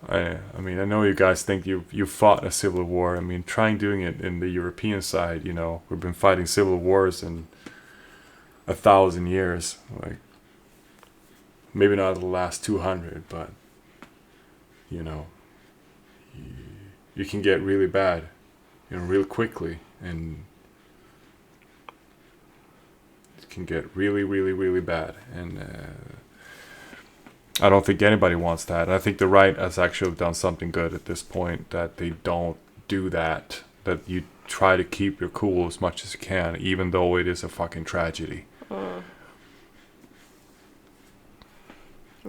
I mean, I know you guys think you fought a civil war. I mean, trying doing it in the European side, you know. We've been fighting civil wars in 1,000 years. Like, maybe not the last 200, but... you know, you can get really bad, you know, real quickly, and it can get really, really, really bad, and I don't think anybody wants that. I think the right has actually done something good at this point, that they don't do that, that you try to keep your cool as much as you can, even though it is a fucking tragedy.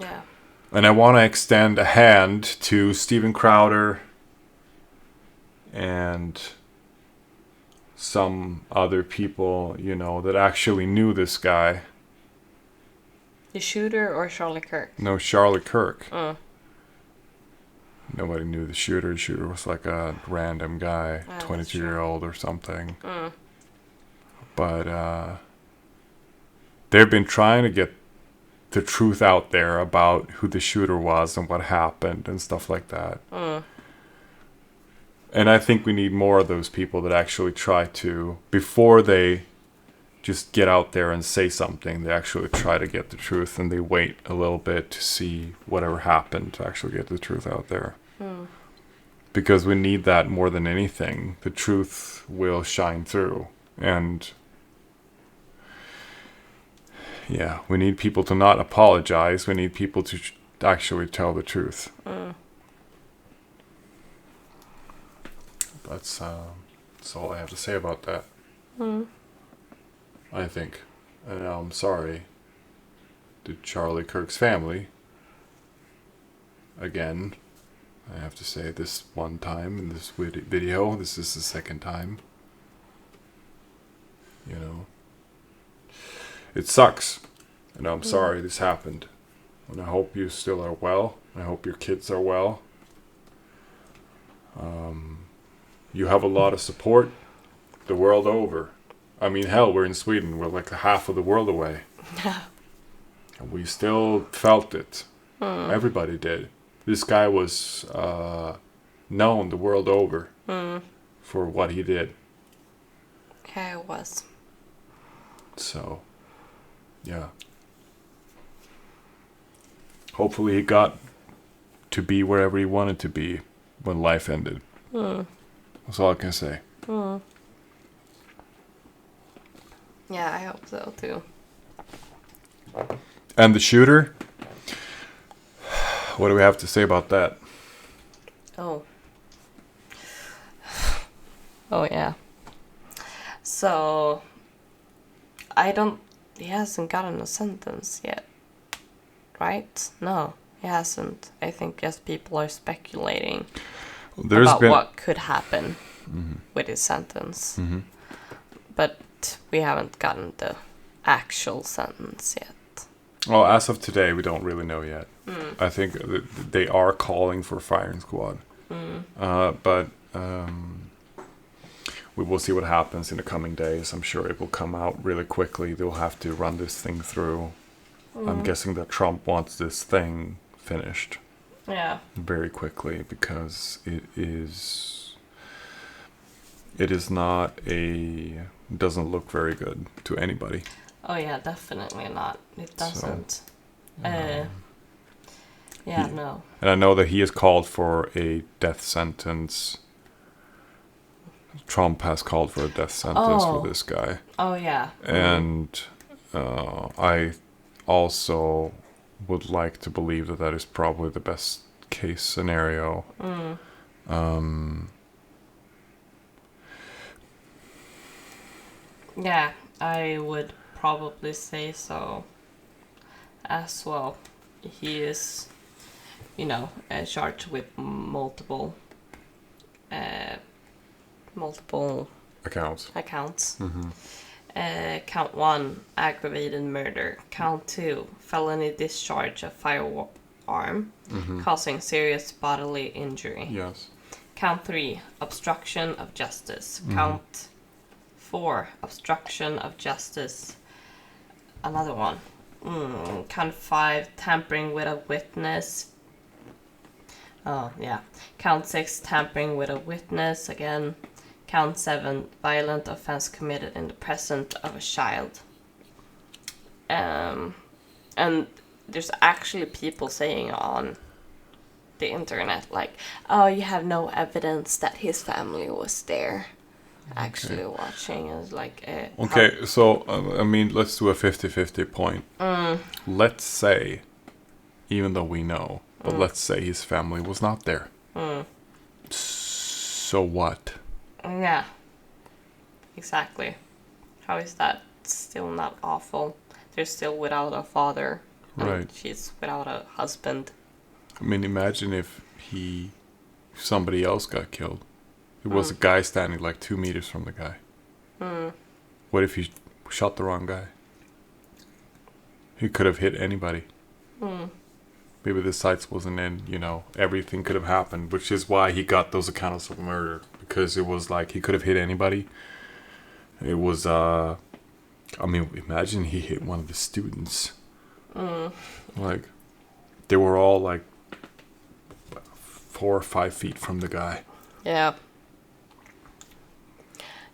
Yeah. And I want to extend a hand to Steven Crowder and some other people, you know, that actually knew this guy. The shooter or Charlie Kirk? No, Charlie Kirk. Nobody knew the shooter. The shooter was like a random guy, 22-year-old or something. But they've been trying to get the truth out there about who the shooter was and what happened and stuff like that. And I think we need more of those people that actually try to, before they just get out there and say something, they actually try to get the truth, and they wait a little bit to see whatever happened to actually get the truth out there. Because we need that more than anything. The truth will shine through. And yeah, we need people to not apologize. We need people to actually tell the truth. That's all I have to say about that. I think. And I'm sorry to Charlie Kirk's family. Again, I have to say this one time in this video. This is the second time. You know. It sucks. And I'm sorry this happened. And I hope you still are well. I hope your kids are well. You have a lot of support the world over. I mean, hell, we're in Sweden. We're like half of the world away. And we still felt it. Everybody did. This guy was known the world over for what he did. Yeah, it was. So, yeah. Hopefully he got to be wherever he wanted to be when life ended. That's all I can say. Yeah, I hope so too. And the shooter? What do we have to say about that? Oh yeah. So, he hasn't gotten a sentence yet, right? No, he hasn't. I think just people are speculating about what could happen with his sentence. But we haven't gotten the actual sentence yet. Well, as of today, we don't really know yet. I think they are calling for firing squad. But we will see what happens in the coming days. I'm sure it will come out really quickly. They'll have to run this thing through. I'm guessing that Trump wants this thing finished. Yeah. Very quickly, because it doesn't look very good to anybody. Oh yeah, definitely not. It doesn't. Yeah, no. And I know that he has called for a death sentence. Trump has called for a death sentence for this guy. Oh, yeah. And I also would like to believe that that is probably the best case scenario. Yeah, I would probably say so as well. He is, charged with multiple Accounts. Count 1, aggravated murder. Count 2, felony discharge of firearm, causing serious bodily injury. Yes. Count 3, obstruction of justice. Count 4, obstruction of justice. Another one. Count 5, tampering with a witness. Oh, yeah. Count 6, tampering with a witness. Again. Count 7, violent offense committed in the presence of a child. And there's actually people saying on the internet, like, oh, you have no evidence that his family was there actually watching. Is like, okay, so, let's do a 50-50 point. Let's say, even though we know, but let's say his family was not there. So what? Yeah, exactly. How is that still not awful? They're still without a father. Right. And she's without a husband. I mean, imagine if somebody else got killed. It was a guy standing like 2 meters from the guy. What if he shot the wrong guy? He could have hit anybody. Maybe the sights wasn't in, everything could have happened, which is why he got those accounts of murder. Because it was like, he could have hit anybody. It was, imagine he hit one of the students. Like, they were all like 4 or 5 feet from the guy. Yeah.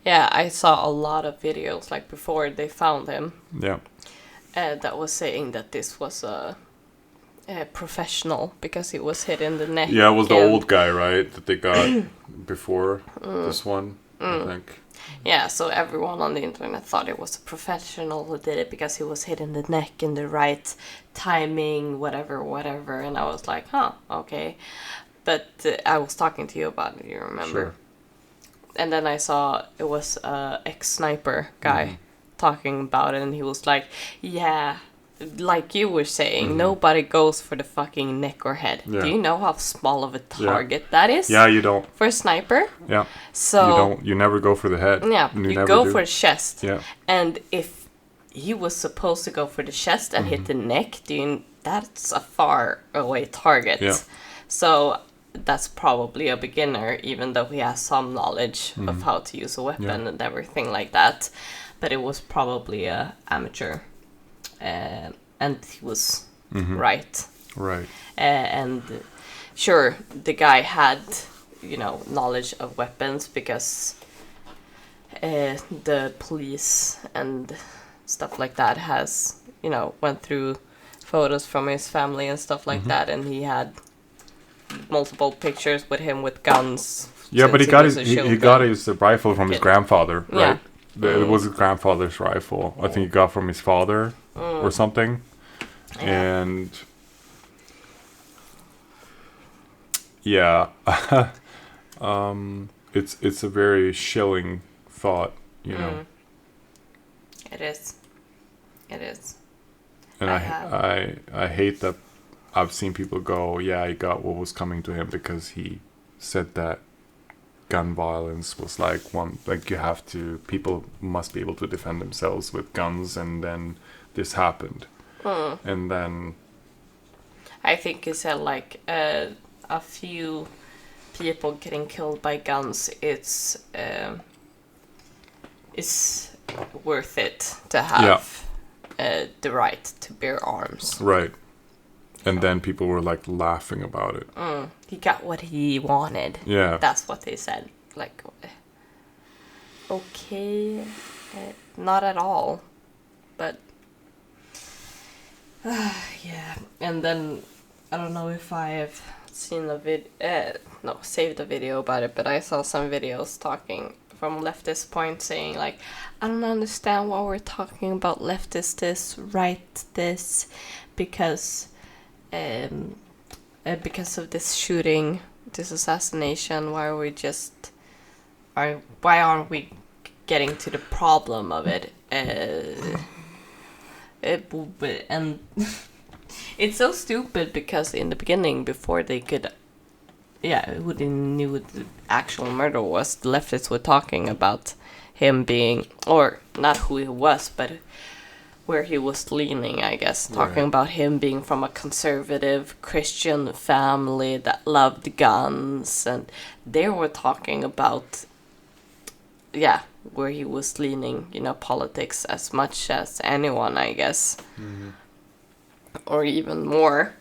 Yeah, I saw a lot of videos, like, before they found him. Yeah. That was saying that this was a professional, because he was hit in the neck. Yeah, it was the old guy, right? That they got before this one, I think. Yeah, so everyone on the internet thought it was a professional who did it because he was hit in the neck in the right timing, whatever. And I was like, huh, okay. But I was talking to you about it, you remember? Sure. And then I saw it was a ex-sniper guy talking about it, and he was like, yeah, like you were saying, nobody goes for the fucking neck or head. Yeah. Do you know how small of a target that is? Yeah, you don't. For a sniper? Yeah. So you never go for the head. yeah, you go for the chest. Yeah. And if he was supposed to go for the chest and hit the neck, that's a far away target. Yeah. So that's probably a beginner, even though he has some knowledge of how to use a weapon and everything like that. But it was probably a amateur. And he was right. Right. And sure, the guy had, knowledge of weapons because the police and stuff like that has, went through photos from his family and stuff like that, and he had multiple pictures with him with guns. Yeah, but he got his rifle from his grandfather, right? Yeah. It was his grandfather's rifle. I think he got from his father or something. Yeah. And yeah, it's a very chilling thought, It is. And I hate that I've seen people go, yeah, he got what was coming to him because he said that gun violence was people must be able to defend themselves with guns, and then this happened. And then I think he said like a few people getting killed by guns, it's worth it to have the right to bear arms. Right. And then people were like laughing about it. He got what he wanted. Yeah. That's what they said. Like, okay, not at all. But, yeah. And then I don't know if I have seen saved a video about it, but I saw some videos talking from leftist point saying like, I don't understand why we're talking about leftist this, right this, because of this shooting, this assassination. Why aren't we getting to the problem of it? And it's so stupid because in the beginning, before they could, who they knew what the actual murder was, the leftists were talking about him being, or not who he was, but where he was leaning, I guess, talking about him being from a conservative Christian family that loved guns, and they were talking about, where he was leaning, politics as much as anyone, I guess. Mm-hmm. Or even more.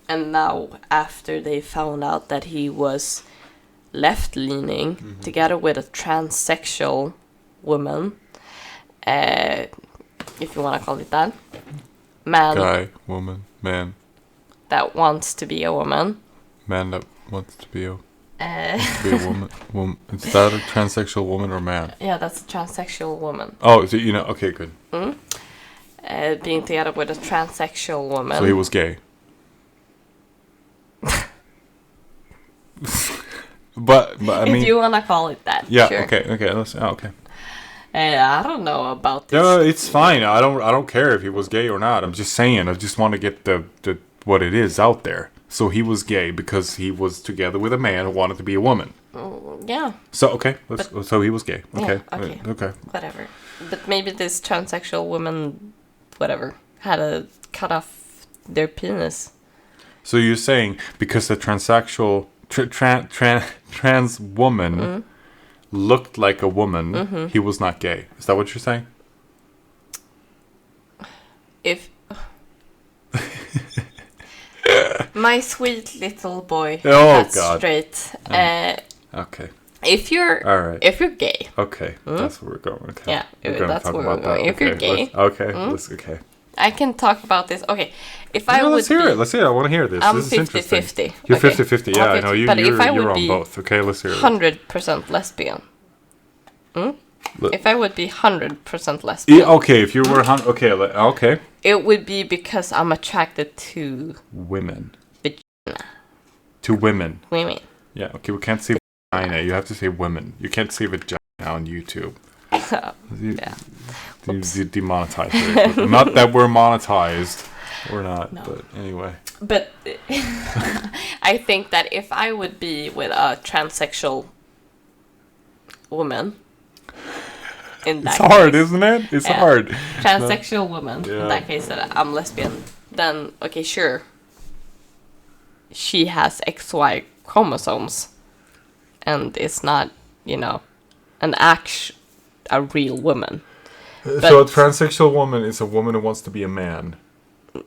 And now, after they found out that he was left-leaning, mm-hmm. together with a transsexual woman, if you want to call it that, man. Guy, woman, man. That wants to be a woman. Man that wants to be a woman. Is that a transsexual woman or man? Yeah, that's a transsexual woman. Oh, so okay, good. Mm-hmm. Being together with a transsexual woman. So he was gay. but I mean, if you wanna call it that, yeah, sure. okay. Okay. I don't know about this. No, it's fine. I don't care if he was gay or not. I'm just saying. I just want to get the what it is out there. So he was gay because he was together with a man who wanted to be a woman. Yeah. So okay, so he was gay. Okay. Yeah, okay. Whatever. But maybe this transsexual woman, whatever, had to cut off their penis. So you're saying because the transsexual trans woman mm-hmm. looked like a woman, mm-hmm. he was not gay. Is that what you're saying? If my sweet little boy, that's God. Straight. Okay. If you're gay. Okay, that's where we're going. Okay. Yeah, that's where we're going. If you're gay. Okay. I can talk about this. Okay, let's hear it. Let's hear it. I want to hear this. I'm this is 50-50. You're 50-50. Yeah, I know. You're on be both. Okay, let's hear it. 100% lesbian. If I would be 100% lesbian. Yeah, okay, if you were 100... Okay. It would be because I'm attracted to... women. Vagina. To women. Women. Yeah, okay, we can't say vagina. You have to say women. You can't say vagina on YouTube. Yeah. You demonetize it. Not that we're monetized. We're not, no. But anyway. But I think that if I would be with a transsexual woman... It's hard, isn't it? It's hard. Transsexual woman, in that case, that I'm lesbian, then, okay, sure. She has XY chromosomes. And it's not, a real woman. So a transsexual woman is a woman who wants to be a man?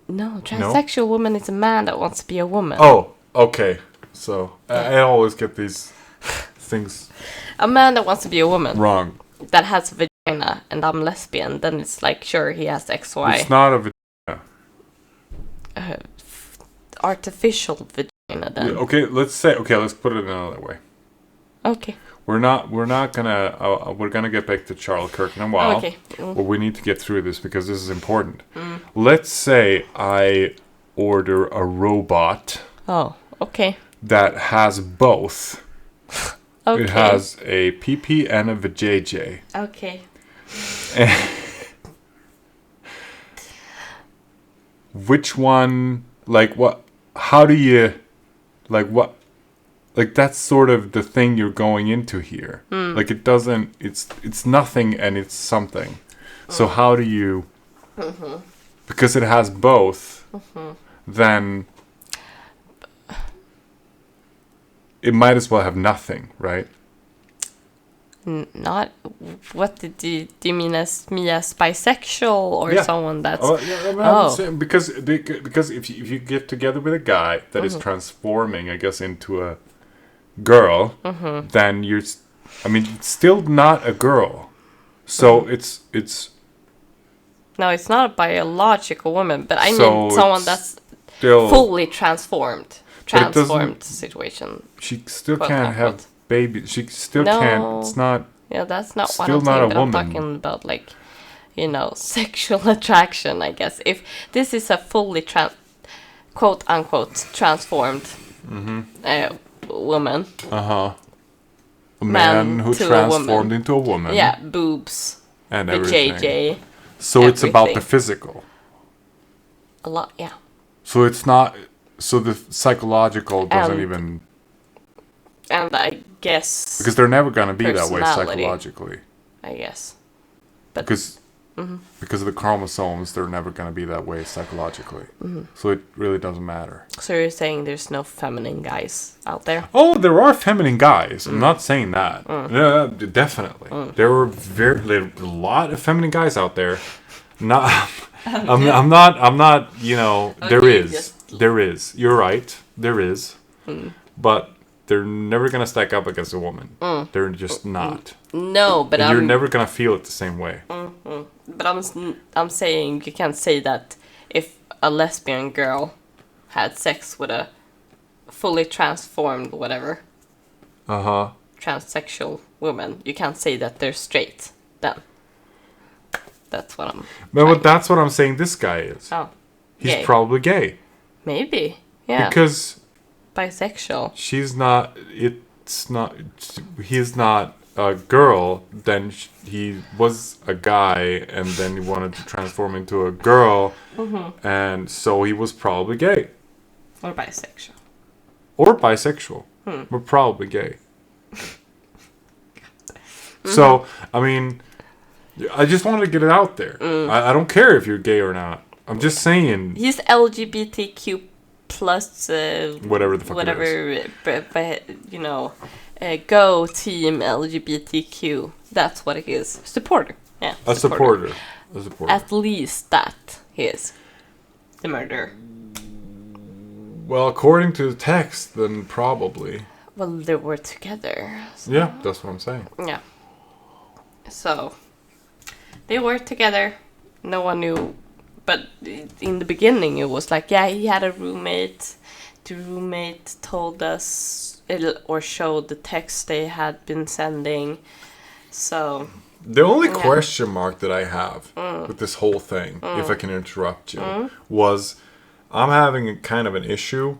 No, transsexual woman is a man that wants to be a woman. Oh, okay. So, I always get these things... A man that wants to be a woman. Wrong. That has a vagina, and I'm lesbian, then it's like, sure, he has XY. It's not a vagina. Artificial vagina, then. Yeah, let's put it another way. Okay. We're gonna get back to Charlie Kirk in a while. Okay. But we need to get through this because this is important. Let's say I order a robot. Oh, okay. That has both. Okay. It has a PP and a vajayjay. Okay. Which one, how do you, that's sort of the thing you're going into here. It's nothing and it's something. So how do you, because it has both, then it might as well have nothing, right? Not. What do you mean as me as bisexual or someone that's? Because if you get together with a guy that is transforming, I guess, into a girl, then it's still not a girl. So it's. No, it's not a biological woman, but I mean someone that's still fully transformed situation. She still Quote, can't unquote. have babies. She still No. can't. It's not. Yeah, that's not what Still I'm not saying. a But I'm woman. talking about like, sexual attraction. I guess if this is a fully quote unquote transformed woman. A man Man who to a transformed woman. into a woman. Yeah, boobs, And the everything. JJ, So it's about the everything. physical. a lot. Yeah, So it's not. So the psychological doesn't And- even. and I guess Because they're never gonna be that way personality. psychologically. I guess. Because Mm-hmm. because of the chromosomes, they're never gonna be that way psychologically. Mm-hmm. So it really doesn't matter. So you're saying there's no feminine guys out there? Oh, there are feminine guys. Mm. I'm not saying that. Yeah, definitely. There are a lot of feminine guys out there. Not, I'm not. There Okay, is. just- There is. You're right. There is. But they're never gonna stack up against a woman. They're just not. No, but And you're I'm never gonna feel it the same way. But I'm saying you can't say that if a lesbian girl had sex with a fully transformed whatever transsexual woman, you can't say that they're straight then. That's what I'm. But that's what I'm saying. This guy is. Oh, He's gay. probably gay Maybe, yeah. because Bisexual. she's not. It's not. He's not a girl. Then he was a guy, and then he wanted to transform into a girl, and so he was probably gay Or bisexual. or bisexual, but probably gay. So I mean, I just wanted to get it out there. I don't care if you're gay or not. I'm just saying. He's LGBTQ plus Whatever the fuck it go team LGBTQ. That's what it is. Supporter. Yeah. A supporter. A supporter. At least that he is. The murderer. Well, according to the text, then probably. Well, they were together. So, Yeah, that's what I'm saying. yeah. So they were together. No one knew. But in the beginning, it was like, yeah, he had a roommate. The roommate told us or showed the text they had been sending. So The only question mark that I have with this whole thing, if I can interrupt you, was I'm having a kind of an issue.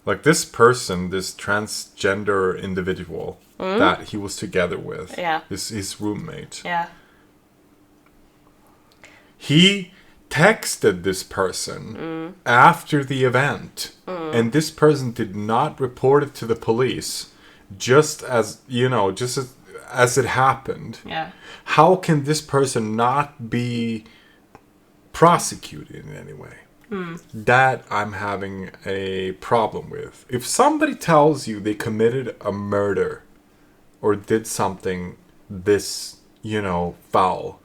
Like this person, this transgender individual that he was together with, Yeah. his roommate, yeah, he texted this person after the event, and this person did not report it to the police, just as as it happened. yeah. How can this person not be prosecuted in any way? That I'm having a problem with. If somebody tells you they committed a murder or did something this, foul,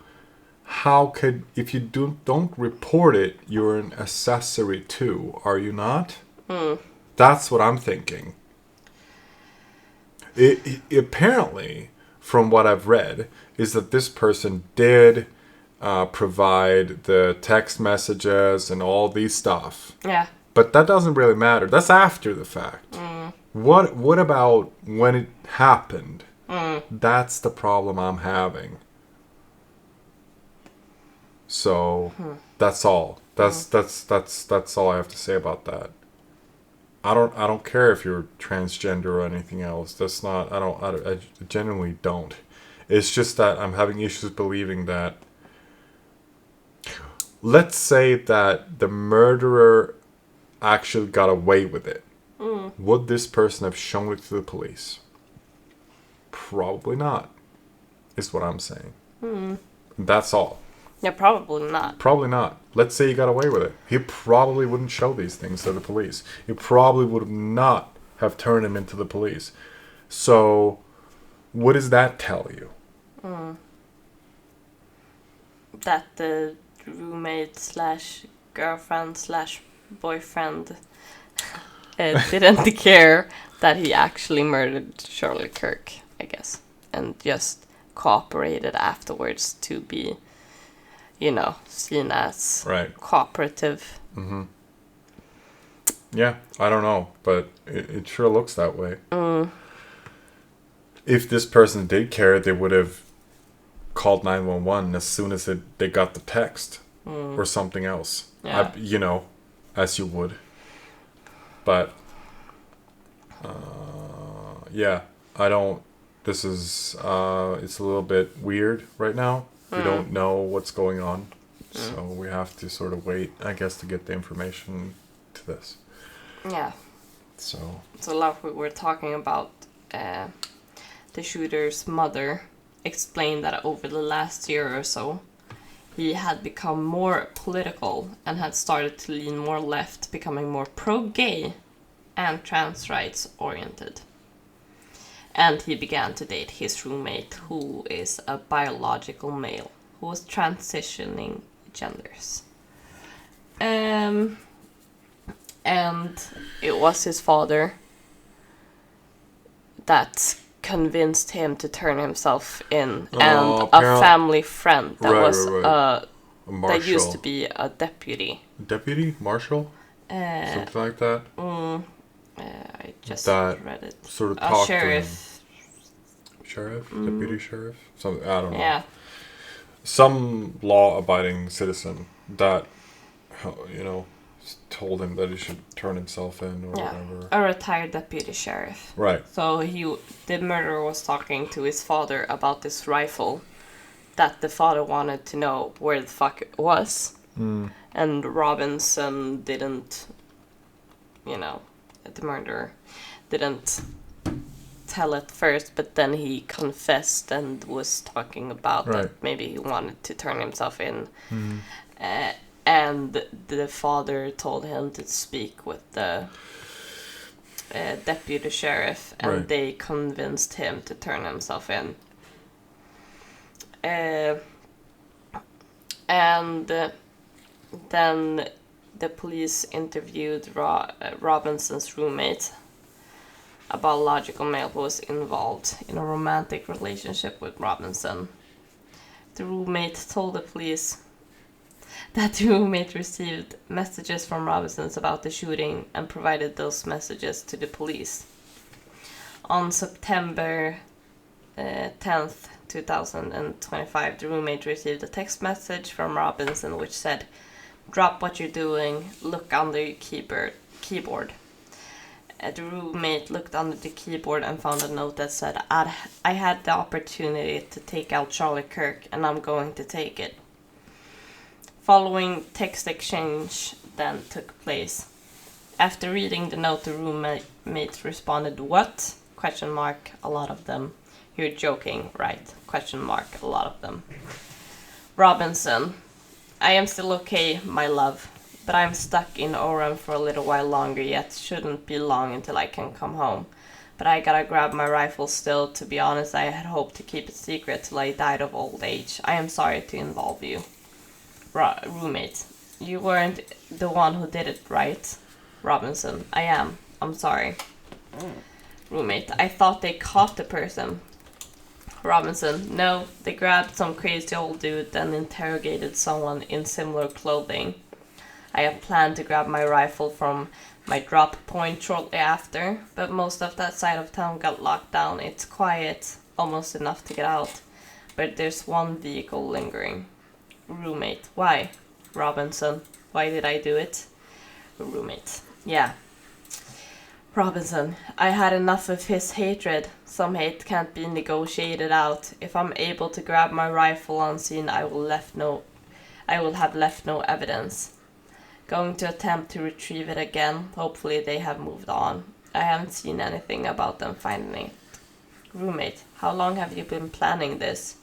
how could, if you don't report it, you're an accessory too, are you not? That's what I'm thinking. It apparently, from what I've read, is that this person did provide the text messages and all these stuff. Yeah. But that doesn't really matter. That's after the fact. What about when it happened? That's the problem I'm having. So that's all. That's all I have to say about that. I don't care if you're transgender or anything else. That's not. I genuinely don't. It's just that I'm having issues believing that. Let's say that the murderer actually got away with it. Would this person have shown it to the police? Probably not. Is what I'm saying. That's all. Yeah, probably not. Probably not. Let's say he got away with it. He probably wouldn't show these things to the police. He probably would not have turned him into the police. So, what does that tell you? That the roommate / girlfriend / boyfriend didn't care that he actually murdered Charlie Kirk, I guess, and just cooperated afterwards to be, seen as Right. cooperative. Yeah, I don't know, but it sure looks that way. If this person did care, they would have called 911 as soon as they got the text or something else. Yeah. As you would. But, yeah, I don't... This is... it's a little bit weird right now. We don't know what's going on. So we have to sort of wait, I guess, to get the information to this. Yeah. So like we were talking about, the shooter's mother explained that over the last year or so, he had become more political and had started to lean more left, becoming more pro-gay and trans rights oriented. And he began to date his roommate, who is a biological male, who was transitioning genders. And it was his father that convinced him to turn himself in, and a family friend that that used to be a deputy. Deputy? Marshal? Something like that? I just that read it. Sort of A sheriff. Sheriff? Deputy sheriff? Something, I don't know. Yeah. Some law-abiding citizen that, told him that he should turn himself in or whatever. A retired deputy sheriff. Right. So the murderer was talking to his father about this rifle that the father wanted to know where the fuck it was. And Robinson didn't, the murderer didn't tell it first, but then he confessed and was talking about that maybe he wanted to turn himself in. And the father told him to speak with the deputy sheriff, and they convinced him to turn himself in. And then the police interviewed Robinson's roommate, a biological male who was involved in a romantic relationship with Robinson. The roommate told the police that the roommate received messages from Robinson's about the shooting and provided those messages to the police. On September 10th, 2025, the roommate received a text message from Robinson which said, "Drop what you're doing, look under your keyboard." The roommate looked under the keyboard and found a note that said, "I had the opportunity to take out Charlie Kirk, and I'm going to take it." Following text exchange then took place. After reading the note, the roommate responded, "What? ? A lot of them. You're joking, right? ? A lot of them. Robinson: "I am still okay, my love, but I'm stuck in Orem for a little while longer yet. Shouldn't be long until I can come home. But I gotta grab my rifle still. To be honest, I had hoped to keep it secret till I died of old age. I am sorry to involve you." Roommate: "You weren't the one who did it, right?" Robinson: "I am. I'm sorry." Roommate: "I thought they caught the person." Robinson: "No, they grabbed some crazy old dude and interrogated someone in similar clothing. I have planned to grab my rifle from my drop point shortly after, but most of that side of town got locked down. It's quiet, almost enough to get out, but there's one vehicle lingering." Roommate: "Why?" Robinson: "Why did I do it?" Roommate: "Yeah." Robinson: "I had enough of his hatred. Some hate can't be negotiated out. If I'm able to grab my rifle unseen, I will have left no evidence. Going to attempt to retrieve it again. Hopefully they have moved on. I haven't seen anything about them finding it." Roommate: "How long have you been planning this?"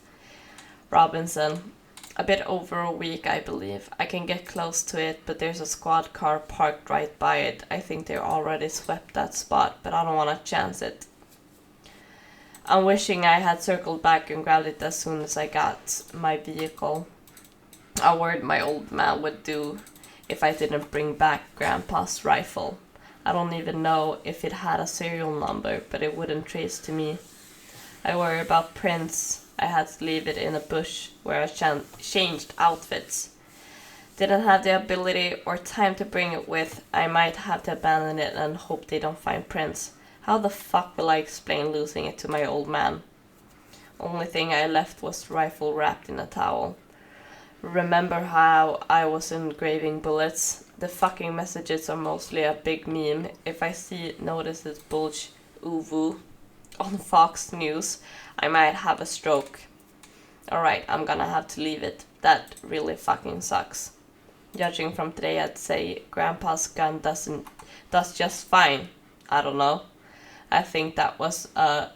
Robinson: "A bit over a week, I believe. I can get close to it, but there's a squad car parked right by it. I think they already swept that spot, but I don't want to chance it. I'm wishing I had circled back and grabbed it as soon as I got my vehicle. A word my old man would do if I didn't bring back Grandpa's rifle. I don't even know if it had a serial number, but it wouldn't trace to me. I worry about prints. I had to leave it in a bush where I changed outfits. didn't have the ability or time to bring it with, I might have to abandon it and hope they don't find prints. How the fuck will I explain losing it to my old man? Only thing I left was the rifle wrapped in a towel. Remember how I was engraving bullets? The fucking messages are mostly a big meme. If I notice this bulge uwu on Fox News, I might have a stroke. Alright, I'm gonna have to leave it. That really fucking sucks. Judging from today, I'd say Grandpa's gun does just fine. I don't know. I think that was a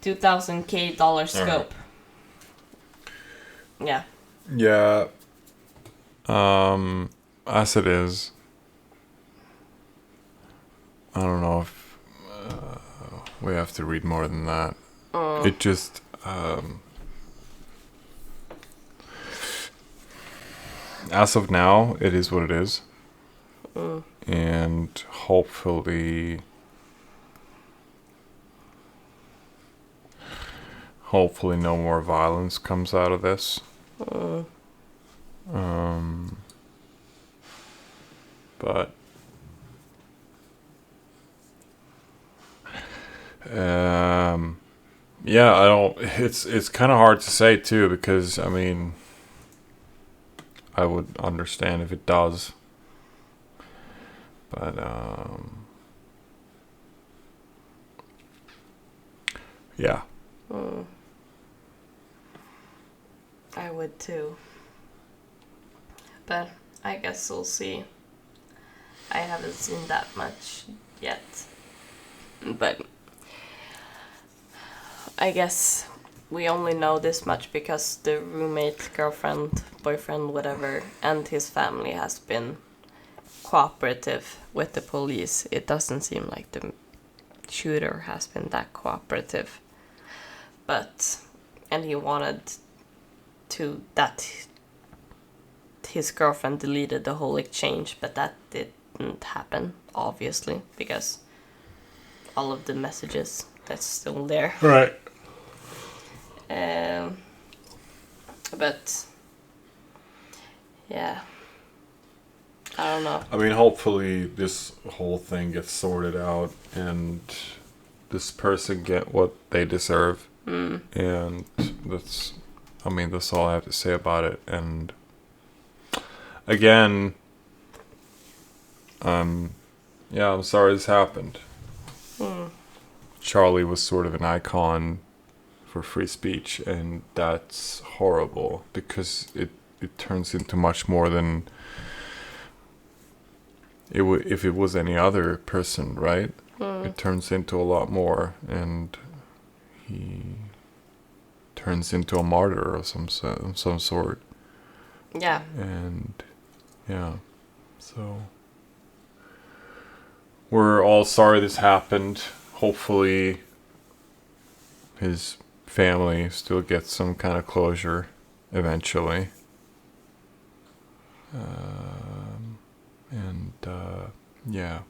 $2,000 scope. Right. Yeah. Yeah. As it is, I don't know if we have to read more than that. It just as of now, it is what it is. And hopefully no more violence comes out of this. But yeah, I don't. It's kind of hard to say too, because I mean, I would understand if it does, but yeah. I would too. But I guess we'll see. I haven't seen that much yet. But I guess we only know this much because the roommate, girlfriend, boyfriend, whatever, and his family has been cooperative with the police. It doesn't seem like the shooter has been that cooperative. And he wanted that his girlfriend deleted the whole exchange, but that didn't happen, obviously, because all of the messages that's still there. Right. But yeah, I don't know. I mean, hopefully this whole thing gets sorted out and this person get what they deserve. And that's all I have to say about it. And again, yeah, I'm sorry this happened. Charlie was sort of an icon for free speech, and that's horrible because it turns into much more than it would if it was any other person, right? It turns into a lot more, and he turns into a martyr of some sort. Yeah. And yeah, so we're all sorry this happened. Hopefully his family still gets some kind of closure eventually. Yeah.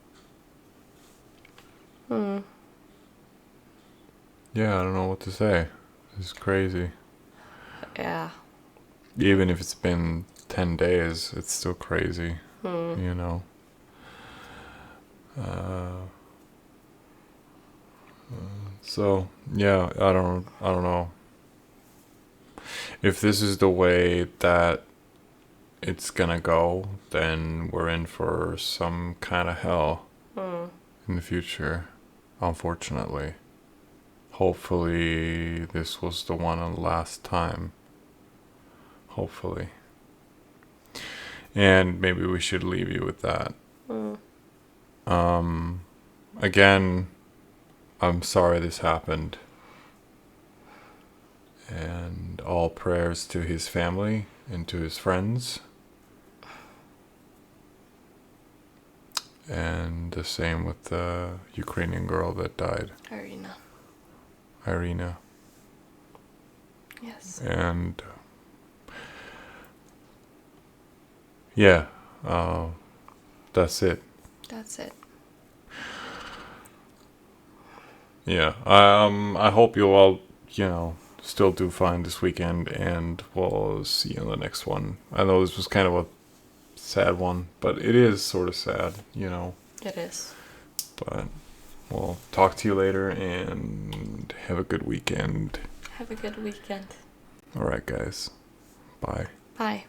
Yeah, I don't know what to say. It's crazy. Yeah. Even if it's been 10 days, it's still crazy. You know. So yeah, I don't know. If this is the way that it's gonna go, then we're in for some kind of hell in the future, unfortunately. Hopefully this was the one and last time. Hopefully. And maybe we should leave you with that. Again, I'm sorry this happened. And all prayers to his family and to his friends. And the same with the Ukrainian girl that died. Iryna. Yes. And yeah, that's it. That's it. Yeah, I hope you all, still do fine this weekend, and we'll see you in the next one. I know this was kind of a sad one, but it is sort of sad, you know. It is. But we'll talk to you later, and have a good weekend. Have a good weekend. All right, guys. Bye. Bye.